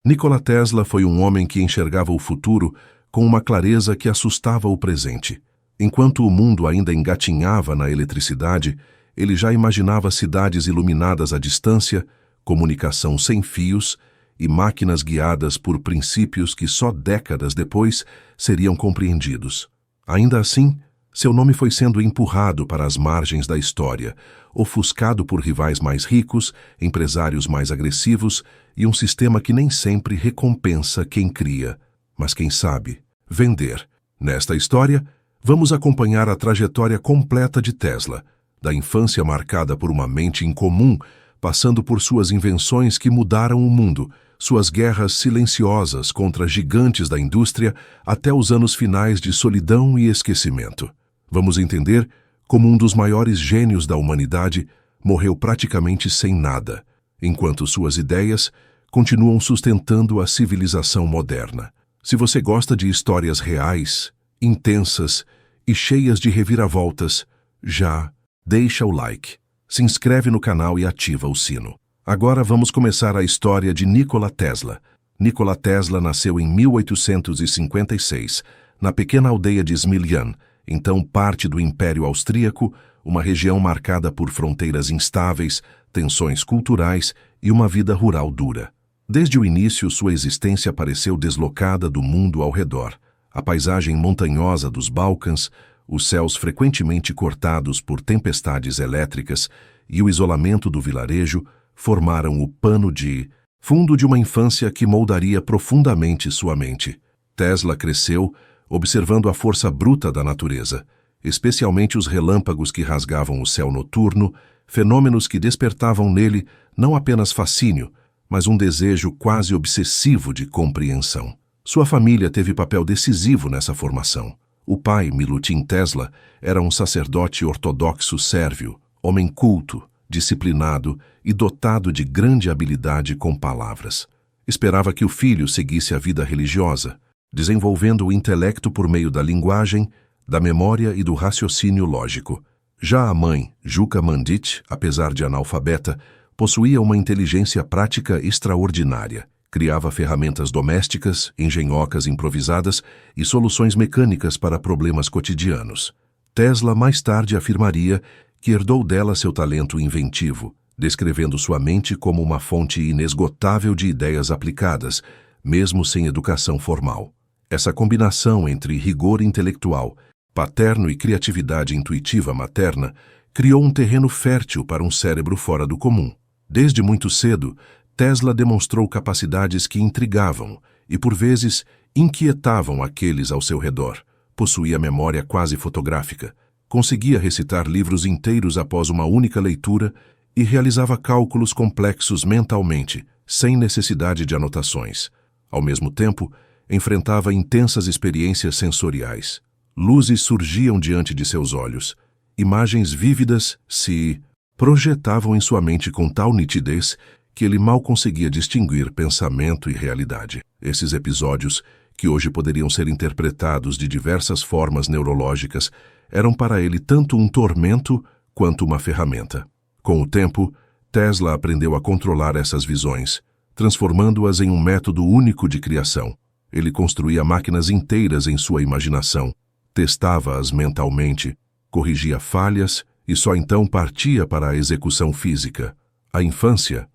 Nikola Tesla foi um homem que enxergava o futuro com uma clareza que assustava o presente. Enquanto o mundo ainda engatinhava na eletricidade, ele já imaginava cidades iluminadas à distância, comunicação sem fios e máquinas guiadas por princípios que só décadas depois seriam compreendidos. Ainda assim, seu nome foi sendo empurrado para as margens da história, ofuscado por rivais mais ricos, empresários mais agressivos e um sistema que nem sempre recompensa quem cria, mas quem sabe vender. Nesta história, vamos acompanhar a trajetória completa de Tesla, da infância marcada por uma mente incomum, passando por suas invenções que mudaram o mundo, suas guerras silenciosas contra gigantes da indústria, até os anos finais de solidão e esquecimento. Vamos entender como um dos maiores gênios da humanidade morreu praticamente sem nada, enquanto suas ideias continuam sustentando a civilização moderna. Se você gosta de histórias reais, intensas e cheias de reviravoltas, já deixa o like, se inscreve no canal e ativa o sino. Agora vamos começar a história de Nikola Tesla. Nikola Tesla nasceu em 1856, na pequena aldeia de Smiljan, então parte do Império Austríaco, uma região marcada por fronteiras instáveis, tensões culturais e uma vida rural dura. Desde o início, sua existência pareceu deslocada do mundo ao redor. A paisagem montanhosa dos Balcãs, os céus frequentemente cortados por tempestades elétricas e o isolamento do vilarejo formaram o pano de fundo de uma infância que moldaria profundamente sua mente. Tesla cresceu observando a força bruta da natureza, especialmente os relâmpagos que rasgavam o céu noturno, fenômenos que despertavam nele não apenas fascínio, mas um desejo quase obsessivo de compreensão. Sua família teve papel decisivo nessa formação. O pai, Milutin Tesla, era um sacerdote ortodoxo sérvio, homem culto, disciplinado e dotado de grande habilidade com palavras. Esperava que o filho seguisse a vida religiosa, desenvolvendo o intelecto por meio da linguagem, da memória e do raciocínio lógico. Já a mãe, Juka Mandit, apesar de analfabeta, possuía uma inteligência prática extraordinária. Criava ferramentas domésticas, engenhocas improvisadas e soluções mecânicas para problemas cotidianos. Tesla mais tarde afirmaria que herdou dela seu talento inventivo, descrevendo sua mente como uma fonte inesgotável de ideias aplicadas, mesmo sem educação formal. Essa combinação entre rigor intelectual, paterno e criatividade intuitiva materna criou um terreno fértil para um cérebro fora do comum. Desde muito cedo, Tesla demonstrou capacidades que intrigavam e, por vezes, inquietavam aqueles ao seu redor. Possuía memória quase fotográfica, conseguia recitar livros inteiros após uma única leitura e realizava cálculos complexos mentalmente, sem necessidade de anotações. Ao mesmo tempo, enfrentava intensas experiências sensoriais. Luzes surgiam diante de seus olhos. Imagens vívidas se projetavam em sua mente com tal nitidez que ele mal conseguia distinguir pensamento e realidade. Esses episódios, que hoje poderiam ser interpretados de diversas formas neurológicas, eram para ele tanto um tormento quanto uma ferramenta. Com o tempo, Tesla aprendeu a controlar essas visões, transformando-as em um método único de criação. Ele construía máquinas inteiras em sua imaginação, testava-as mentalmente, corrigia falhas e só então partia para a execução física. A infância,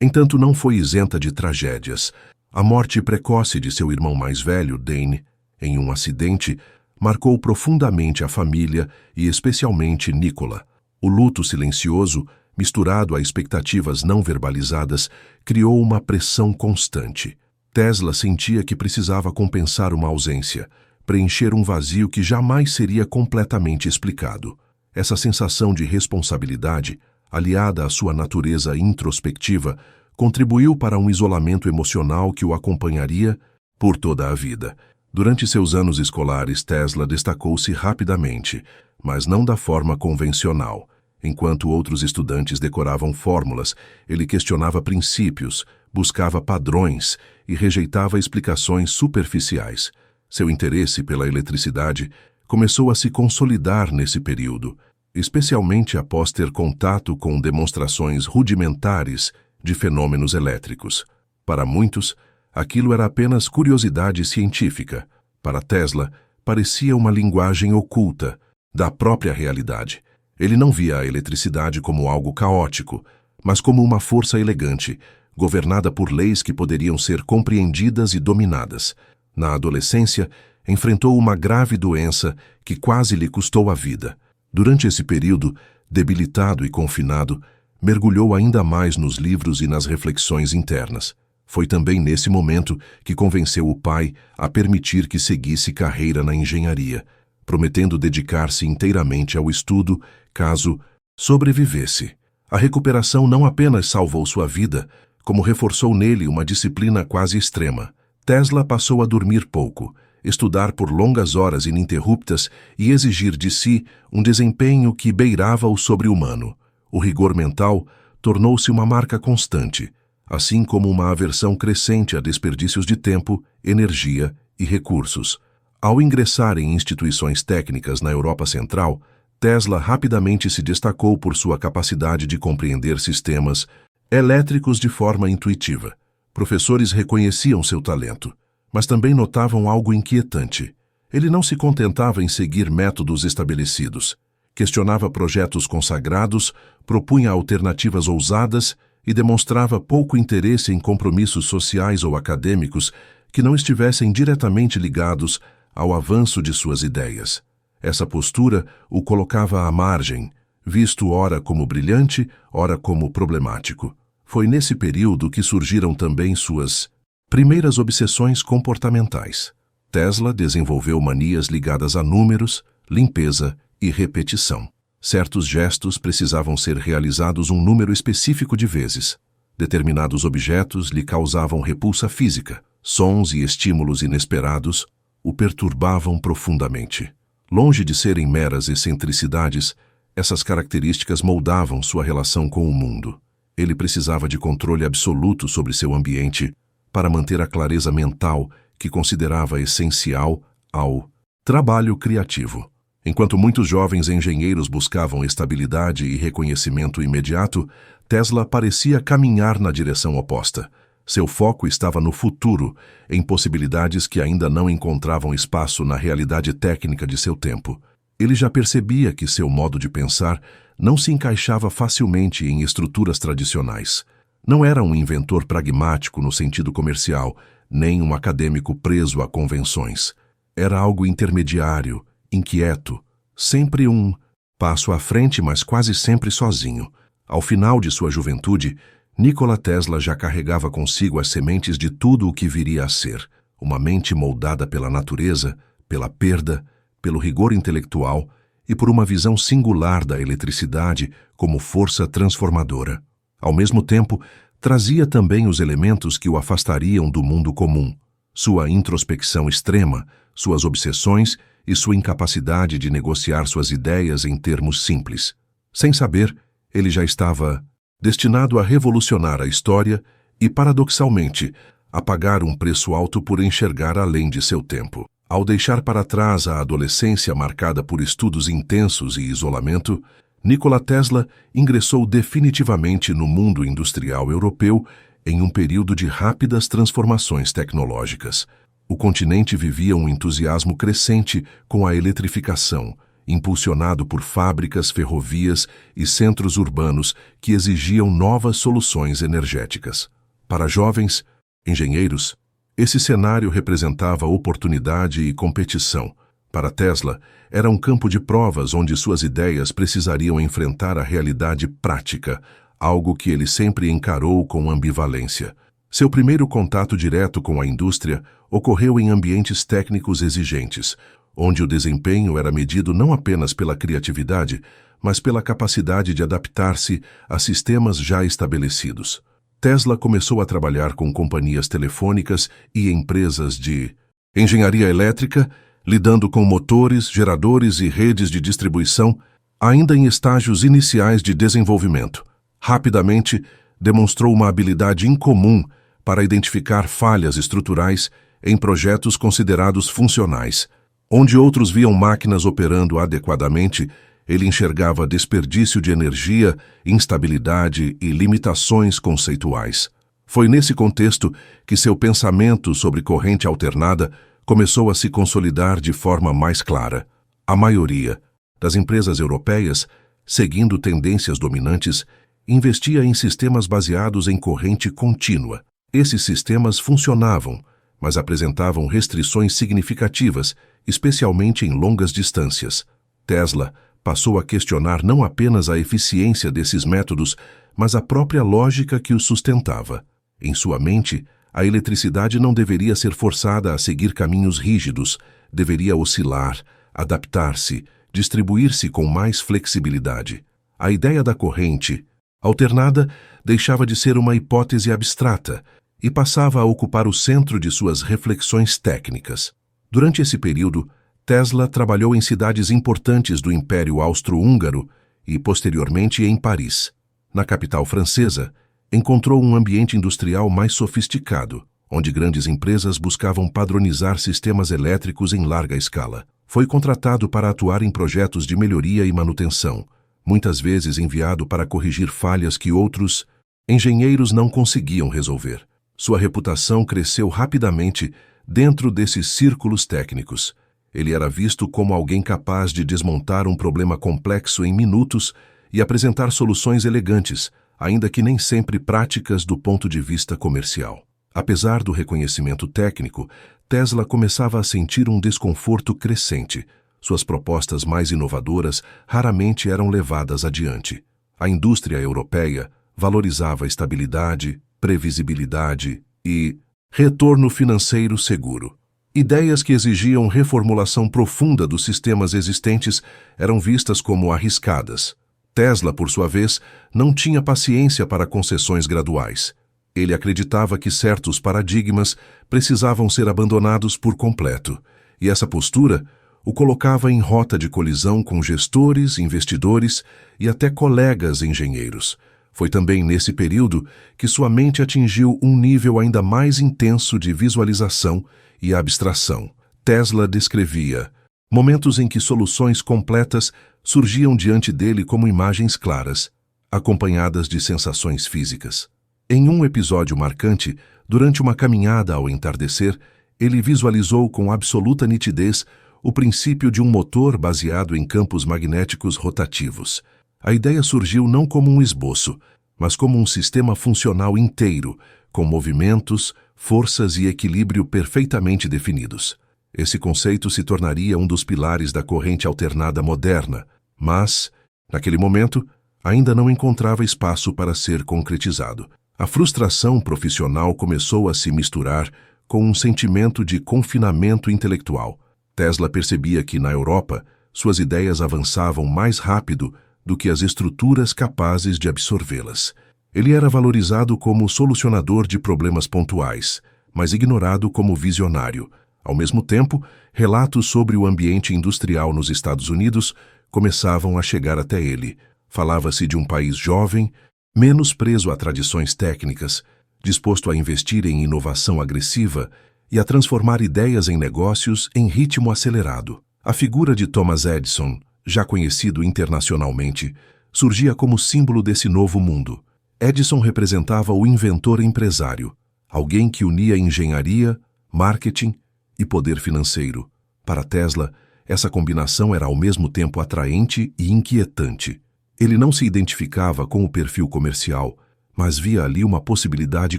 entanto, não foi isenta de tragédias. A morte precoce de seu irmão mais velho, Dane, em um acidente, marcou profundamente a família e especialmente Nikola. O luto silencioso, misturado a expectativas não verbalizadas, criou uma pressão constante. Tesla sentia que precisava compensar uma ausência, preencher um vazio que jamais seria completamente explicado. Essa sensação de responsabilidade, aliada à sua natureza introspectiva, contribuiu para um isolamento emocional que o acompanharia por toda a vida. Durante seus anos escolares, Tesla destacou-se rapidamente, mas não da forma convencional. Enquanto outros estudantes decoravam fórmulas, ele questionava princípios, buscava padrões e rejeitava explicações superficiais. Seu interesse pela eletricidade começou a se consolidar nesse período, especialmente após ter contato com demonstrações rudimentares de fenômenos elétricos. Para muitos, aquilo era apenas curiosidade científica. Para Tesla, parecia uma linguagem oculta da própria realidade. Ele não via a eletricidade como algo caótico, mas como uma força elegante, governada por leis que poderiam ser compreendidas e dominadas. Na adolescência, enfrentou uma grave doença que quase lhe custou a vida. Durante esse período, debilitado e confinado, mergulhou ainda mais nos livros e nas reflexões internas. Foi também nesse momento que convenceu o pai a permitir que seguisse carreira na engenharia, prometendo dedicar-se inteiramente ao estudo caso sobrevivesse. A recuperação não apenas salvou sua vida, como reforçou nele uma disciplina quase extrema. Tesla passou a dormir pouco, estudar por longas horas ininterruptas e exigir de si um desempenho que beirava o sobre-humano. O rigor mental tornou-se uma marca constante, assim como uma aversão crescente a desperdícios de tempo, energia e recursos. Ao ingressar em instituições técnicas na Europa Central, Tesla rapidamente se destacou por sua capacidade de compreender sistemas elétricos de forma intuitiva. Professores reconheciam seu talento, mas também notavam algo inquietante. Ele não se contentava em seguir métodos estabelecidos. Questionava projetos consagrados, propunha alternativas ousadas e demonstrava pouco interesse em compromissos sociais ou acadêmicos que não estivessem diretamente ligados ao avanço de suas ideias. Essa postura o colocava à margem, visto ora como brilhante, ora como problemático. Foi nesse período que surgiram também suas primeiras obsessões comportamentais. Tesla desenvolveu manias ligadas a números, limpeza e repetição. Certos gestos precisavam ser realizados um número específico de vezes. Determinados objetos lhe causavam repulsa física. Sons e estímulos inesperados o perturbavam profundamente. Longe de serem meras excentricidades, essas características moldavam sua relação com o mundo. Ele precisava de controle absoluto sobre seu ambiente para manter a clareza mental que considerava essencial ao trabalho criativo. Enquanto muitos jovens engenheiros buscavam estabilidade e reconhecimento imediato, Tesla parecia caminhar na direção oposta. Seu foco estava no futuro, em possibilidades que ainda não encontravam espaço na realidade técnica de seu tempo. Ele já percebia que seu modo de pensar não se encaixava facilmente em estruturas tradicionais. Não era um inventor pragmático no sentido comercial, nem um acadêmico preso a convenções. Era algo intermediário, inquieto, sempre um passo à frente, mas quase sempre sozinho. Ao final de sua juventude, Nikola Tesla já carregava consigo as sementes de tudo o que viria a ser, uma mente moldada pela natureza, pela perda, pelo rigor intelectual e por uma visão singular da eletricidade como força transformadora. Ao mesmo tempo, trazia também os elementos que o afastariam do mundo comum, sua introspecção extrema, suas obsessões e sua incapacidade de negociar suas ideias em termos simples. Sem saber, ele já estava destinado a revolucionar a história e, paradoxalmente, a pagar um preço alto por enxergar além de seu tempo. Ao deixar para trás a adolescência marcada por estudos intensos e isolamento, Nikola Tesla ingressou definitivamente no mundo industrial europeu em um período de rápidas transformações tecnológicas. O continente vivia um entusiasmo crescente com a eletrificação, impulsionado por fábricas, ferrovias e centros urbanos que exigiam novas soluções energéticas. Para jovens engenheiros, esse cenário representava oportunidade e competição. Para Tesla, era um campo de provas onde suas ideias precisariam enfrentar a realidade prática, algo que ele sempre encarou com ambivalência. Seu primeiro contato direto com a indústria ocorreu em ambientes técnicos exigentes, onde o desempenho era medido não apenas pela criatividade, mas pela capacidade de adaptar-se a sistemas já estabelecidos. Tesla começou a trabalhar com companhias telefônicas e empresas de engenharia elétrica, lidando com motores, geradores e redes de distribuição, ainda em estágios iniciais de desenvolvimento. Rapidamente, demonstrou uma habilidade incomum para identificar falhas estruturais em projetos considerados funcionais. Onde outros viam máquinas operando adequadamente, ele enxergava desperdício de energia, instabilidade e limitações conceituais. Foi nesse contexto que seu pensamento sobre corrente alternada começou a se consolidar de forma mais clara. A maioria das empresas europeias, seguindo tendências dominantes, investia em sistemas baseados em corrente contínua. Esses sistemas funcionavam, mas apresentavam restrições significativas, especialmente em longas distâncias. Tesla passou a questionar não apenas a eficiência desses métodos, mas a própria lógica que os sustentava. Em sua mente, a eletricidade não deveria ser forçada a seguir caminhos rígidos, deveria oscilar, adaptar-se, distribuir-se com mais flexibilidade. A ideia da corrente alternada deixava de ser uma hipótese abstrata e passava a ocupar o centro de suas reflexões técnicas. Durante esse período, Tesla trabalhou em cidades importantes do Império Austro-Húngaro e, posteriormente, em Paris. Na capital francesa, encontrou um ambiente industrial mais sofisticado, onde grandes empresas buscavam padronizar sistemas elétricos em larga escala. Foi contratado para atuar em projetos de melhoria e manutenção, muitas vezes enviado para corrigir falhas que outros engenheiros não conseguiam resolver. Sua reputação cresceu rapidamente dentro desses círculos técnicos. Ele era visto como alguém capaz de desmontar um problema complexo em minutos e apresentar soluções elegantes, ainda que nem sempre práticas do ponto de vista comercial. Apesar do reconhecimento técnico, Tesla começava a sentir um desconforto crescente. Suas propostas mais inovadoras raramente eram levadas adiante. A indústria europeia valorizava estabilidade, previsibilidade e retorno financeiro seguro. Ideias que exigiam reformulação profunda dos sistemas existentes eram vistas como arriscadas. Tesla, por sua vez, não tinha paciência para concessões graduais. Ele acreditava que certos paradigmas precisavam ser abandonados por completo, e essa postura o colocava em rota de colisão com gestores, investidores e até colegas engenheiros. Foi também nesse período que sua mente atingiu um nível ainda mais intenso de visualização e abstração. Tesla descrevia momentos em que soluções completas surgiam diante dele como imagens claras, acompanhadas de sensações físicas. Em um episódio marcante, durante uma caminhada ao entardecer, ele visualizou com absoluta nitidez o princípio de um motor baseado em campos magnéticos rotativos. A ideia surgiu não como um esboço, mas como um sistema funcional inteiro, com movimentos, forças e equilíbrio perfeitamente definidos. Esse conceito se tornaria um dos pilares da corrente alternada moderna, mas, naquele momento, ainda não encontrava espaço para ser concretizado. A frustração profissional começou a se misturar com um sentimento de confinamento intelectual. Tesla percebia que, na Europa, suas ideias avançavam mais rápido do que as estruturas capazes de absorvê-las. Ele era valorizado como solucionador de problemas pontuais, mas ignorado como visionário. Ao mesmo tempo, relatos sobre o ambiente industrial nos Estados Unidos começavam a chegar até ele. Falava-se de um país jovem, menos preso a tradições técnicas, disposto a investir em inovação agressiva e a transformar ideias em negócios em ritmo acelerado. A figura de Thomas Edison, já conhecido internacionalmente, surgia como símbolo desse novo mundo. Edison representava o inventor empresário, alguém que unia engenharia, marketing e poder financeiro. Para Tesla, essa combinação era ao mesmo tempo atraente e inquietante. Ele não se identificava com o perfil comercial, mas via ali uma possibilidade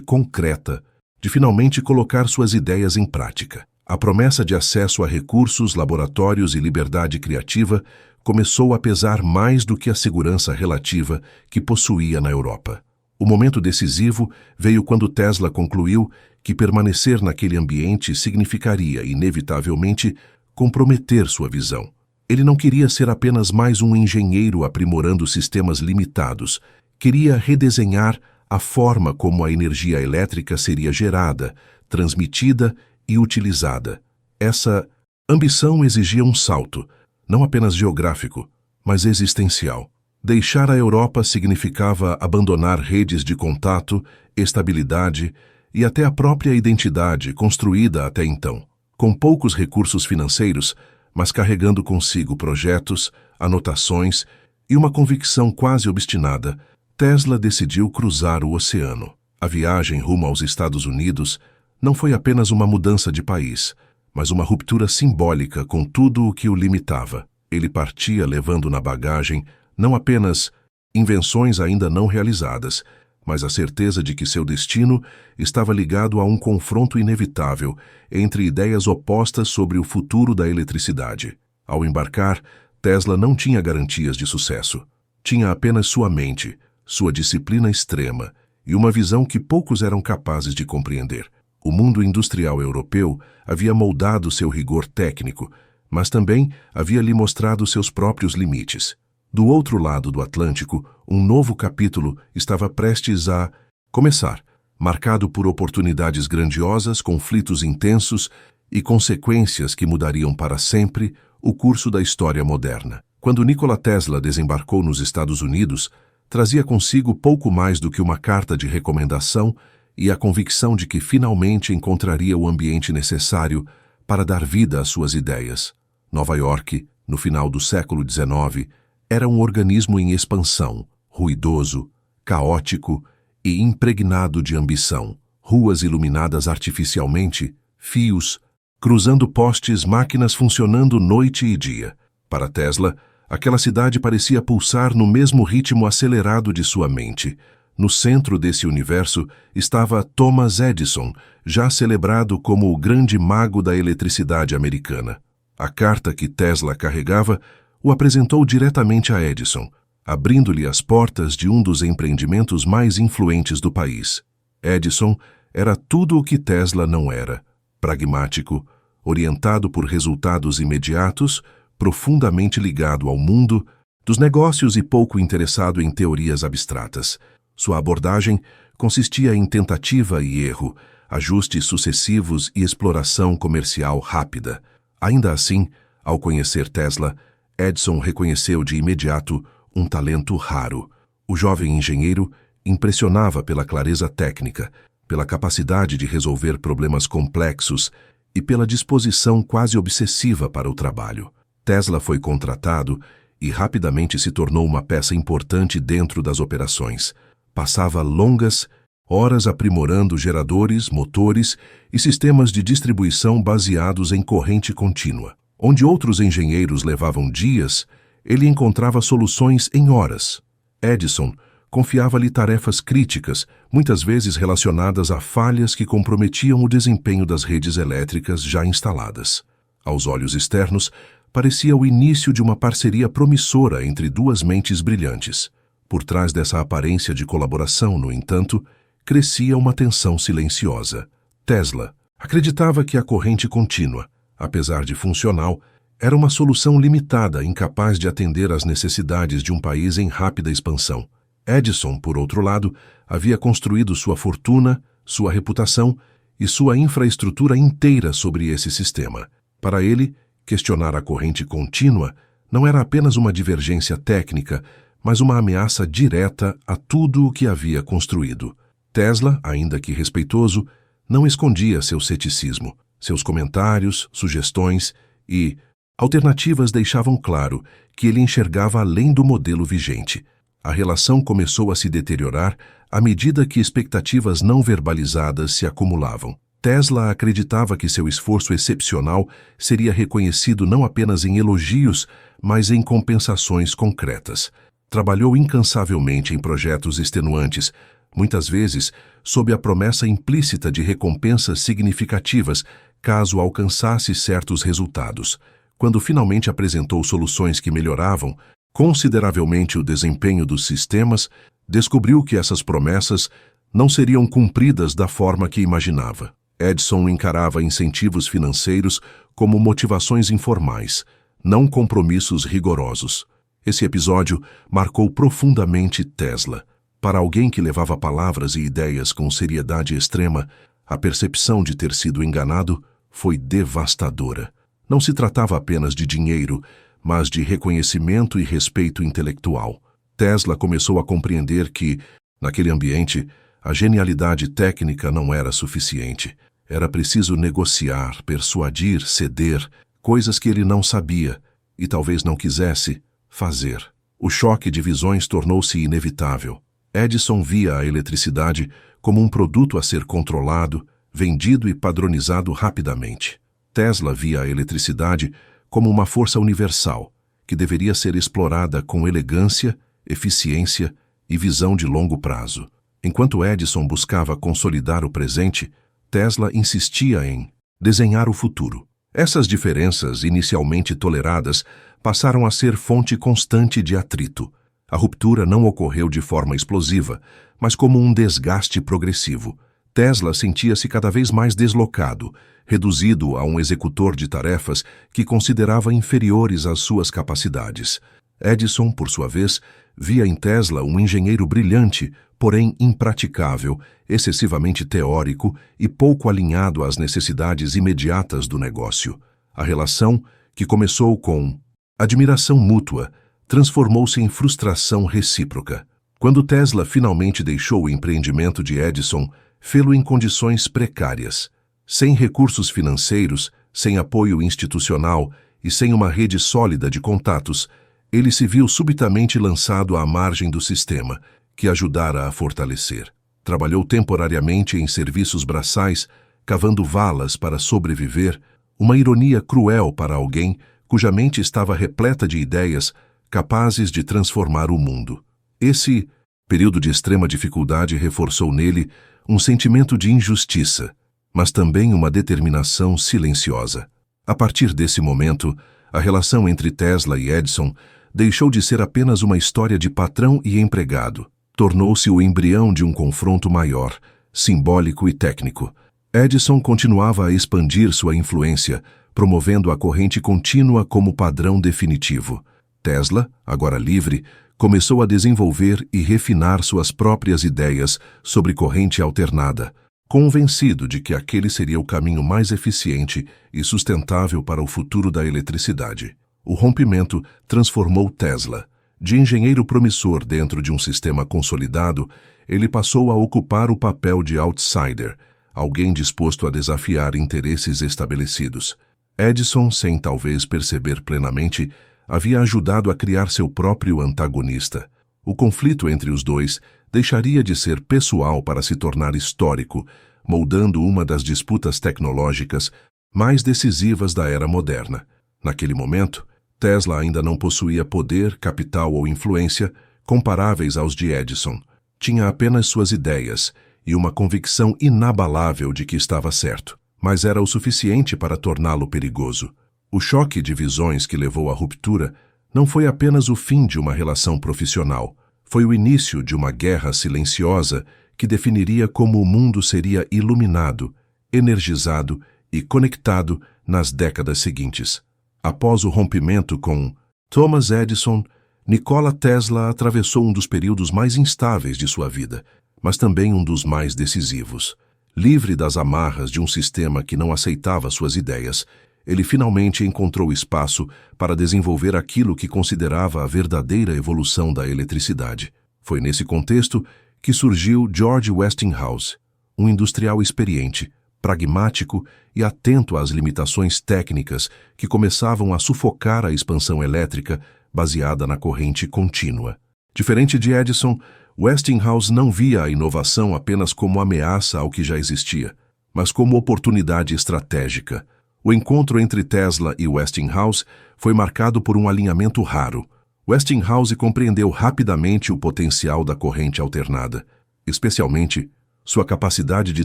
concreta de finalmente colocar suas ideias em prática. A promessa de acesso a recursos, laboratórios e liberdade criativa começou a pesar mais do que a segurança relativa que possuía na Europa. O momento decisivo veio quando Tesla concluiu que permanecer naquele ambiente significaria, inevitavelmente, comprometer sua visão. Ele não queria ser apenas mais um engenheiro aprimorando sistemas limitados. Queria redesenhar a forma como a energia elétrica seria gerada, transmitida e utilizada. Essa ambição exigia um salto, não apenas geográfico, mas existencial. Deixar a Europa significava abandonar redes de contato, estabilidade e até a própria identidade construída até então. Com poucos recursos financeiros, mas carregando consigo projetos, anotações e uma convicção quase obstinada, Tesla decidiu cruzar o oceano. A viagem rumo aos Estados Unidos não foi apenas uma mudança de país, mas uma ruptura simbólica com tudo o que o limitava. Ele partia levando na bagagem não apenas invenções ainda não realizadas, mas a certeza de que seu destino estava ligado a um confronto inevitável entre ideias opostas sobre o futuro da eletricidade. Ao embarcar, Tesla não tinha garantias de sucesso. Tinha apenas sua mente, sua disciplina extrema e uma visão que poucos eram capazes de compreender. O mundo industrial europeu havia moldado seu rigor técnico, mas também havia lhe mostrado seus próprios limites. Do outro lado do Atlântico, um novo capítulo estava prestes a começar, marcado por oportunidades grandiosas, conflitos intensos e consequências que mudariam para sempre o curso da história moderna. Quando Nikola Tesla desembarcou nos Estados Unidos, trazia consigo pouco mais do que uma carta de recomendação e a convicção de que finalmente encontraria o ambiente necessário para dar vida às suas ideias. Nova York, no final do século XIX, era um organismo em expansão, ruidoso, caótico e impregnado de ambição. Ruas iluminadas artificialmente, fios, cruzando postes, máquinas funcionando noite e dia. Para Tesla, aquela cidade parecia pulsar no mesmo ritmo acelerado de sua mente. No centro desse universo estava Thomas Edison, já celebrado como o grande mago da eletricidade americana. A carta que Tesla carregava o apresentou diretamente a Edison, abrindo-lhe as portas de um dos empreendimentos mais influentes do país. Edison era tudo o que Tesla não era: pragmático, orientado por resultados imediatos, profundamente ligado ao mundo dos negócios e pouco interessado em teorias abstratas. Sua abordagem consistia em tentativa e erro, ajustes sucessivos e exploração comercial rápida. Ainda assim, ao conhecer Tesla, Edison reconheceu de imediato um talento raro. O jovem engenheiro impressionava pela clareza técnica, pela capacidade de resolver problemas complexos e pela disposição quase obsessiva para o trabalho. Tesla foi contratado e rapidamente se tornou uma peça importante dentro das operações. Passava longas horas aprimorando geradores, motores e sistemas de distribuição baseados em corrente contínua. Onde outros engenheiros levavam dias, ele encontrava soluções em horas. Edison confiava-lhe tarefas críticas, muitas vezes relacionadas a falhas que comprometiam o desempenho das redes elétricas já instaladas. Aos olhos externos, parecia o início de uma parceria promissora entre duas mentes brilhantes. Por trás dessa aparência de colaboração, no entanto, crescia uma tensão silenciosa. Tesla acreditava que a corrente contínua, apesar de funcional, era uma solução limitada, incapaz de atender às necessidades de um país em rápida expansão. Edison, por outro lado, havia construído sua fortuna, sua reputação e sua infraestrutura inteira sobre esse sistema. Para ele, questionar a corrente contínua não era apenas uma divergência técnica, mas uma ameaça direta a tudo o que havia construído. Tesla, ainda que respeitoso, não escondia seu ceticismo. Seus comentários, sugestões e alternativas deixavam claro que ele enxergava além do modelo vigente. A relação começou a se deteriorar à medida que expectativas não verbalizadas se acumulavam. Tesla acreditava que seu esforço excepcional seria reconhecido não apenas em elogios, mas em compensações concretas. Trabalhou incansavelmente em projetos extenuantes, muitas vezes sob a promessa implícita de recompensas significativas caso alcançasse certos resultados. Quando finalmente apresentou soluções que melhoravam consideravelmente o desempenho dos sistemas, descobriu que essas promessas não seriam cumpridas da forma que imaginava. Edison encarava incentivos financeiros como motivações informais, não compromissos rigorosos. Esse episódio marcou profundamente Tesla. Para alguém que levava palavras e ideias com seriedade extrema, a percepção de ter sido enganado foi devastadora. Não se tratava apenas de dinheiro, mas de reconhecimento e respeito intelectual. Tesla começou a compreender que, naquele ambiente, a genialidade técnica não era suficiente. Era preciso negociar, persuadir, ceder, coisas que ele não sabia e talvez não quisesse fazer. O choque de visões tornou-se inevitável. Edison via a eletricidade como um produto a ser controlado, vendido e padronizado rapidamente. Tesla via a eletricidade como uma força universal, que deveria ser explorada com elegância, eficiência e visão de longo prazo. Enquanto Edison buscava consolidar o presente, Tesla insistia em desenhar o futuro. Essas diferenças, inicialmente toleradas, passaram a ser fonte constante de atrito. A ruptura não ocorreu de forma explosiva, mas como um desgaste progressivo. Tesla sentia-se cada vez mais deslocado, reduzido a um executor de tarefas que considerava inferiores às suas capacidades. Edison, por sua vez, via em Tesla um engenheiro brilhante, porém impraticável, excessivamente teórico e pouco alinhado às necessidades imediatas do negócio. A relação, que começou com admiração mútua, transformou-se em frustração recíproca. Quando Tesla finalmente deixou o empreendimento de Edison, fê-lo em condições precárias. Sem recursos financeiros, sem apoio institucional e sem uma rede sólida de contatos, ele se viu subitamente lançado à margem do sistema, que ajudara a fortalecer. Trabalhou temporariamente em serviços braçais, cavando valas para sobreviver, uma ironia cruel para alguém cuja mente estava repleta de ideias capazes de transformar o mundo. Esse período de extrema dificuldade reforçou nele um sentimento de injustiça, mas também uma determinação silenciosa. A partir desse momento, a relação entre Tesla e Edison deixou de ser apenas uma história de patrão e empregado. Tornou-se o embrião de um confronto maior, simbólico e técnico. Edison continuava a expandir sua influência, promovendo a corrente contínua como padrão definitivo. Tesla, agora livre, começou a desenvolver e refinar suas próprias ideias sobre corrente alternada, convencido de que aquele seria o caminho mais eficiente e sustentável para o futuro da eletricidade. O rompimento transformou Tesla. De engenheiro promissor dentro de um sistema consolidado, ele passou a ocupar o papel de outsider, alguém disposto a desafiar interesses estabelecidos. Edison, sem talvez perceber plenamente, havia ajudado a criar seu próprio antagonista. O conflito entre os dois deixaria de ser pessoal para se tornar histórico, moldando uma das disputas tecnológicas mais decisivas da era moderna. Naquele momento, Tesla ainda não possuía poder, capital ou influência comparáveis aos de Edison. Tinha apenas suas ideias e uma convicção inabalável de que estava certo, mas era o suficiente para torná-lo perigoso. O choque de visões que levou à ruptura não foi apenas o fim de uma relação profissional, foi o início de uma guerra silenciosa que definiria como o mundo seria iluminado, energizado e conectado nas décadas seguintes. Após o rompimento com Thomas Edison, Nikola Tesla atravessou um dos períodos mais instáveis de sua vida, mas também um dos mais decisivos. Livre das amarras de um sistema que não aceitava suas ideias, ele finalmente encontrou espaço para desenvolver aquilo que considerava a verdadeira evolução da eletricidade. Foi nesse contexto que surgiu George Westinghouse, um industrial experiente, pragmático e atento às limitações técnicas que começavam a sufocar a expansão elétrica baseada na corrente contínua. Diferente de Edison, Westinghouse não via a inovação apenas como ameaça ao que já existia, mas como oportunidade estratégica. O encontro entre Tesla e Westinghouse foi marcado por um alinhamento raro. Westinghouse compreendeu rapidamente o potencial da corrente alternada, especialmente sua capacidade de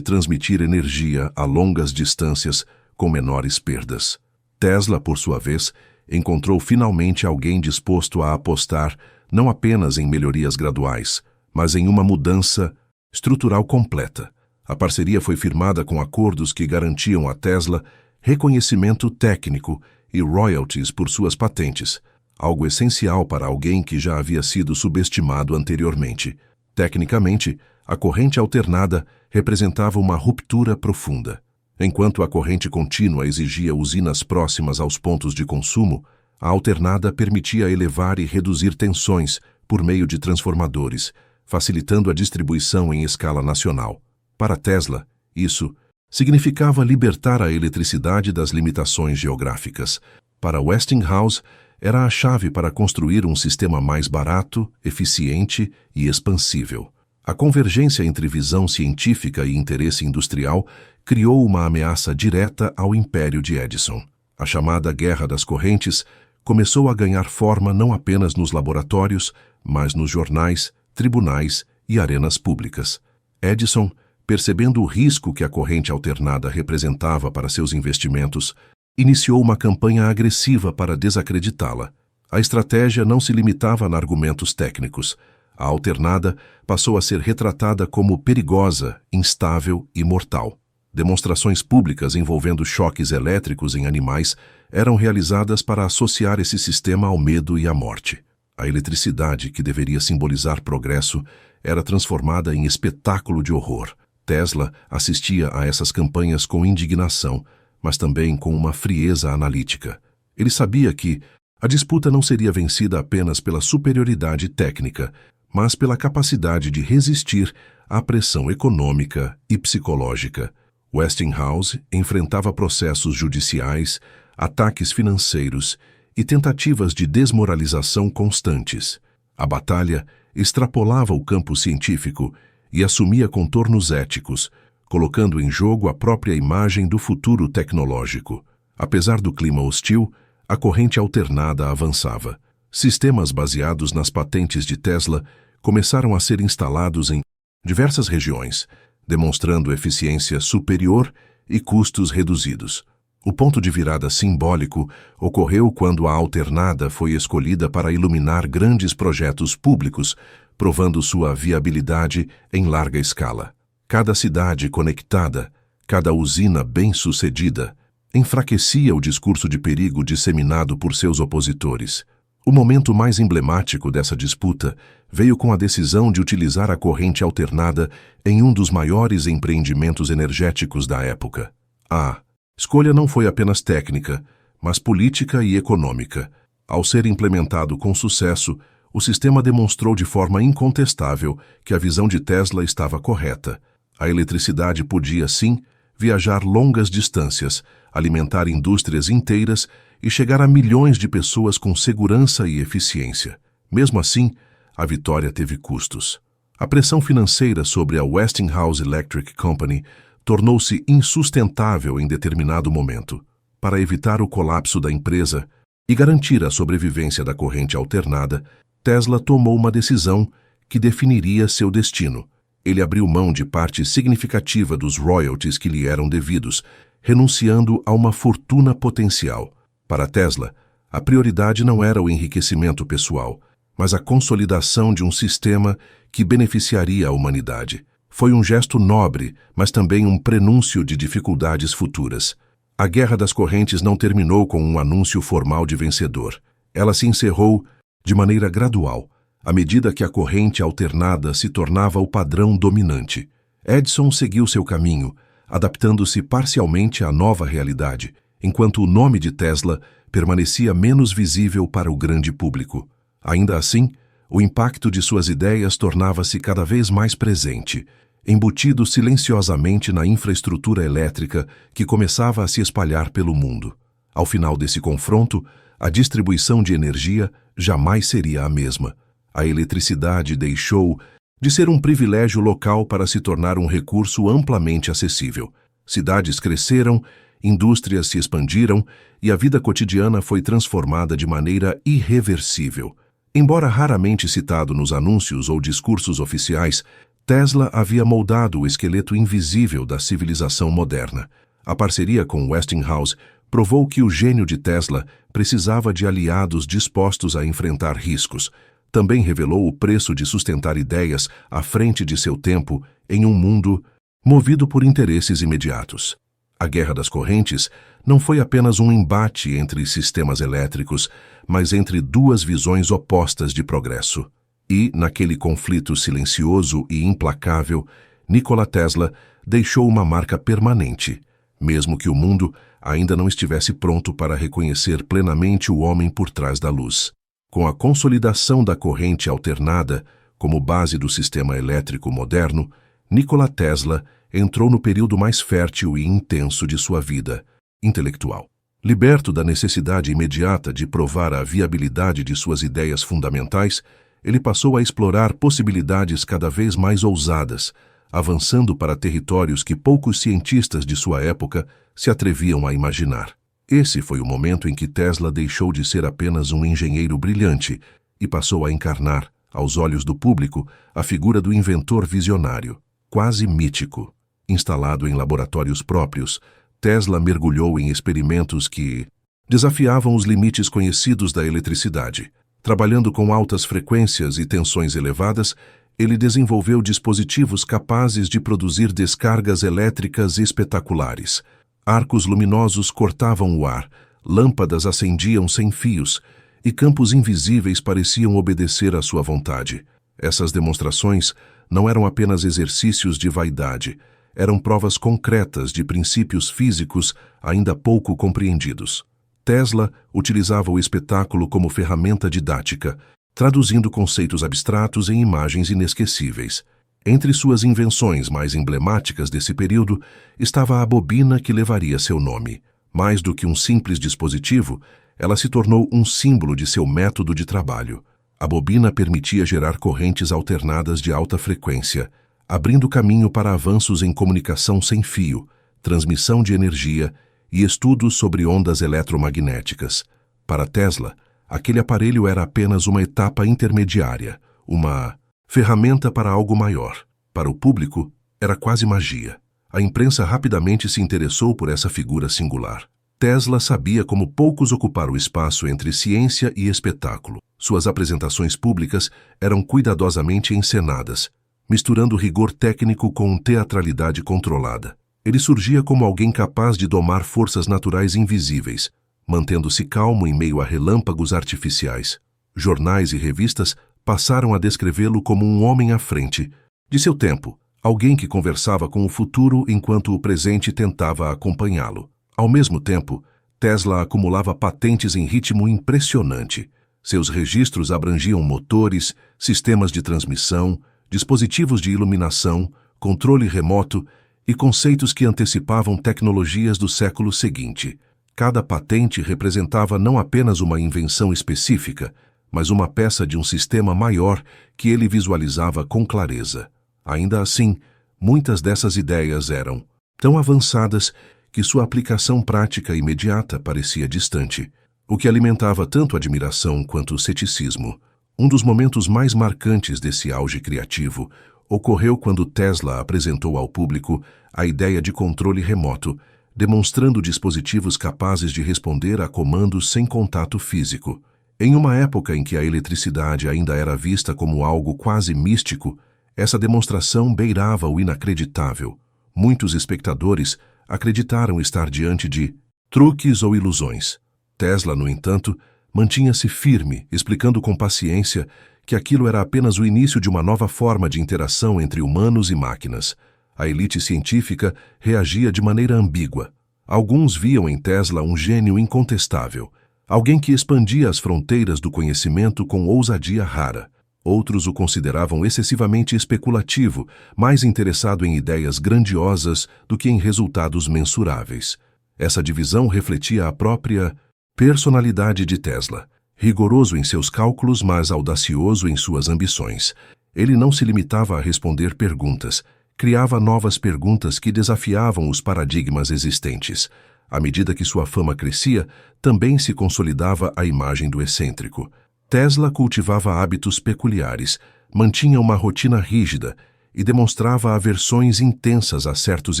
transmitir energia a longas distâncias com menores perdas. Tesla, por sua vez, encontrou finalmente alguém disposto a apostar não apenas em melhorias graduais, mas em uma mudança estrutural completa. A parceria foi firmada com acordos que garantiam a Tesla reconhecimento técnico e royalties por suas patentes, algo essencial para alguém que já havia sido subestimado anteriormente. Tecnicamente, a corrente alternada representava uma ruptura profunda. Enquanto a corrente contínua exigia usinas próximas aos pontos de consumo, a alternada permitia elevar e reduzir tensões por meio de transformadores, facilitando a distribuição em escala nacional. Para Tesla, isso significava libertar a eletricidade das limitações geográficas. Para Westinghouse, era a chave para construir um sistema mais barato, eficiente e expansível. A convergência entre visão científica e interesse industrial criou uma ameaça direta ao império de Edison. A chamada Guerra das Correntes começou a ganhar forma não apenas nos laboratórios, mas nos jornais, tribunais e arenas públicas. Edison, percebendo o risco que a corrente alternada representava para seus investimentos, iniciou uma campanha agressiva para desacreditá-la. A estratégia não se limitava a argumentos técnicos. A alternada passou a ser retratada como perigosa, instável e mortal. Demonstrações públicas envolvendo choques elétricos em animais eram realizadas para associar esse sistema ao medo e à morte. A eletricidade, que deveria simbolizar progresso, era transformada em espetáculo de horror. Tesla assistia a essas campanhas com indignação, mas também com uma frieza analítica. Ele sabia que a disputa não seria vencida apenas pela superioridade técnica, mas pela capacidade de resistir à pressão econômica e psicológica. Westinghouse enfrentava processos judiciais, ataques financeiros e tentativas de desmoralização constantes. A batalha extrapolava o campo científico e assumia contornos éticos, colocando em jogo a própria imagem do futuro tecnológico. Apesar do clima hostil, a corrente alternada avançava. Sistemas baseados nas patentes de Tesla começaram a ser instalados em diversas regiões, demonstrando eficiência superior e custos reduzidos. O ponto de virada simbólico ocorreu quando a alternada foi escolhida para iluminar grandes projetos públicos, provando sua viabilidade em larga escala. Cada cidade conectada, cada usina bem-sucedida, enfraquecia o discurso de perigo disseminado por seus opositores. O momento mais emblemático dessa disputa veio com a decisão de utilizar a corrente alternada em um dos maiores empreendimentos energéticos da época. A escolha não foi apenas técnica, mas política e econômica. Ao ser implementado com sucesso, o sistema demonstrou de forma incontestável que a visão de Tesla estava correta. A eletricidade podia, sim, viajar longas distâncias, alimentar indústrias inteiras e chegar a milhões de pessoas com segurança e eficiência. Mesmo assim, a vitória teve custos. A pressão financeira sobre a Westinghouse Electric Company tornou-se insustentável em determinado momento. Para evitar o colapso da empresa e garantir a sobrevivência da corrente alternada, Tesla tomou uma decisão que definiria seu destino. Ele abriu mão de parte significativa dos royalties que lhe eram devidos, renunciando a uma fortuna potencial. Para Tesla, a prioridade não era o enriquecimento pessoal, mas a consolidação de um sistema que beneficiaria a humanidade. Foi um gesto nobre, mas também um prenúncio de dificuldades futuras. A Guerra das Correntes não terminou com um anúncio formal de vencedor. Ela se encerrou de maneira gradual, à medida que a corrente alternada se tornava o padrão dominante. Edison seguiu seu caminho, adaptando-se parcialmente à nova realidade, enquanto o nome de Tesla permanecia menos visível para o grande público. Ainda assim, o impacto de suas ideias tornava-se cada vez mais presente, embutido silenciosamente na infraestrutura elétrica que começava a se espalhar pelo mundo. Ao final desse confronto, a distribuição de energia jamais seria a mesma. A eletricidade deixou de ser um privilégio local para se tornar um recurso amplamente acessível. Cidades cresceram, indústrias se expandiram e a vida cotidiana foi transformada de maneira irreversível. Embora raramente citado nos anúncios ou discursos oficiais, Tesla havia moldado o esqueleto invisível da civilização moderna. A parceria com Westinghouse provou que o gênio de Tesla precisava de aliados dispostos a enfrentar riscos. Também revelou o preço de sustentar ideias à frente de seu tempo em um mundo movido por interesses imediatos. A Guerra das Correntes não foi apenas um embate entre sistemas elétricos, mas entre duas visões opostas de progresso. E, naquele conflito silencioso e implacável, Nikola Tesla deixou uma marca permanente, mesmo que o mundo ainda não estivesse pronto para reconhecer plenamente o homem por trás da luz. Com a consolidação da corrente alternada como base do sistema elétrico moderno, Nikola Tesla entrou no período mais fértil e intenso de sua vida intelectual. Liberto da necessidade imediata de provar a viabilidade de suas ideias fundamentais, ele passou a explorar possibilidades cada vez mais ousadas, avançando para territórios que poucos cientistas de sua época se atreviam a imaginar. Esse foi o momento em que Tesla deixou de ser apenas um engenheiro brilhante e passou a encarnar, aos olhos do público, a figura do inventor visionário, quase mítico. Instalado em laboratórios próprios, Tesla mergulhou em experimentos que desafiavam os limites conhecidos da eletricidade. Trabalhando com altas frequências e tensões elevadas, ele desenvolveu dispositivos capazes de produzir descargas elétricas espetaculares. Arcos luminosos cortavam o ar, lâmpadas acendiam sem fios, e campos invisíveis pareciam obedecer à sua vontade. Essas demonstrações não eram apenas exercícios de vaidade, eram provas concretas de princípios físicos ainda pouco compreendidos. Tesla utilizava o espetáculo como ferramenta didática, traduzindo conceitos abstratos em imagens inesquecíveis. Entre suas invenções mais emblemáticas desse período estava a bobina que levaria seu nome. Mais do que um simples dispositivo, ela se tornou um símbolo de seu método de trabalho. A bobina permitia gerar correntes alternadas de alta frequência, abrindo caminho para avanços em comunicação sem fio, transmissão de energia e estudos sobre ondas eletromagnéticas. Para Tesla, aquele aparelho era apenas uma etapa intermediária, uma ferramenta para algo maior. Para o público, era quase magia. A imprensa rapidamente se interessou por essa figura singular. Tesla sabia como poucos ocupar o espaço entre ciência e espetáculo. Suas apresentações públicas eram cuidadosamente encenadas, misturando rigor técnico com teatralidade controlada. Ele surgia como alguém capaz de domar forças naturais invisíveis, mantendo-se calmo em meio a relâmpagos artificiais. Jornais e revistas passaram a descrevê-lo como um homem à frente de seu tempo, alguém que conversava com o futuro enquanto o presente tentava acompanhá-lo. Ao mesmo tempo, Tesla acumulava patentes em ritmo impressionante. Seus registros abrangiam motores, sistemas de transmissão, dispositivos de iluminação, controle remoto e conceitos que antecipavam tecnologias do século seguinte. Cada patente representava não apenas uma invenção específica, mas uma peça de um sistema maior que ele visualizava com clareza. Ainda assim, muitas dessas ideias eram tão avançadas que sua aplicação prática imediata parecia distante, o que alimentava tanto admiração quanto ceticismo. Um dos momentos mais marcantes desse auge criativo ocorreu quando Tesla apresentou ao público a ideia de controle remoto, demonstrando dispositivos capazes de responder a comandos sem contato físico. Em uma época em que a eletricidade ainda era vista como algo quase místico, essa demonstração beirava o inacreditável. Muitos espectadores acreditaram estar diante de truques ou ilusões. Tesla, no entanto, mantinha-se firme, explicando com paciência que aquilo era apenas o início de uma nova forma de interação entre humanos e máquinas. A elite científica reagia de maneira ambígua. Alguns viam em Tesla um gênio incontestável, alguém que expandia as fronteiras do conhecimento com ousadia rara. Outros o consideravam excessivamente especulativo, mais interessado em ideias grandiosas do que em resultados mensuráveis. Essa divisão refletia a própria personalidade de Tesla. Rigoroso em seus cálculos, mas audacioso em suas ambições. Ele não se limitava a responder perguntas, criava novas perguntas que desafiavam os paradigmas existentes. À medida que sua fama crescia, também se consolidava a imagem do excêntrico. Tesla cultivava hábitos peculiares, mantinha uma rotina rígida e demonstrava aversões intensas a certos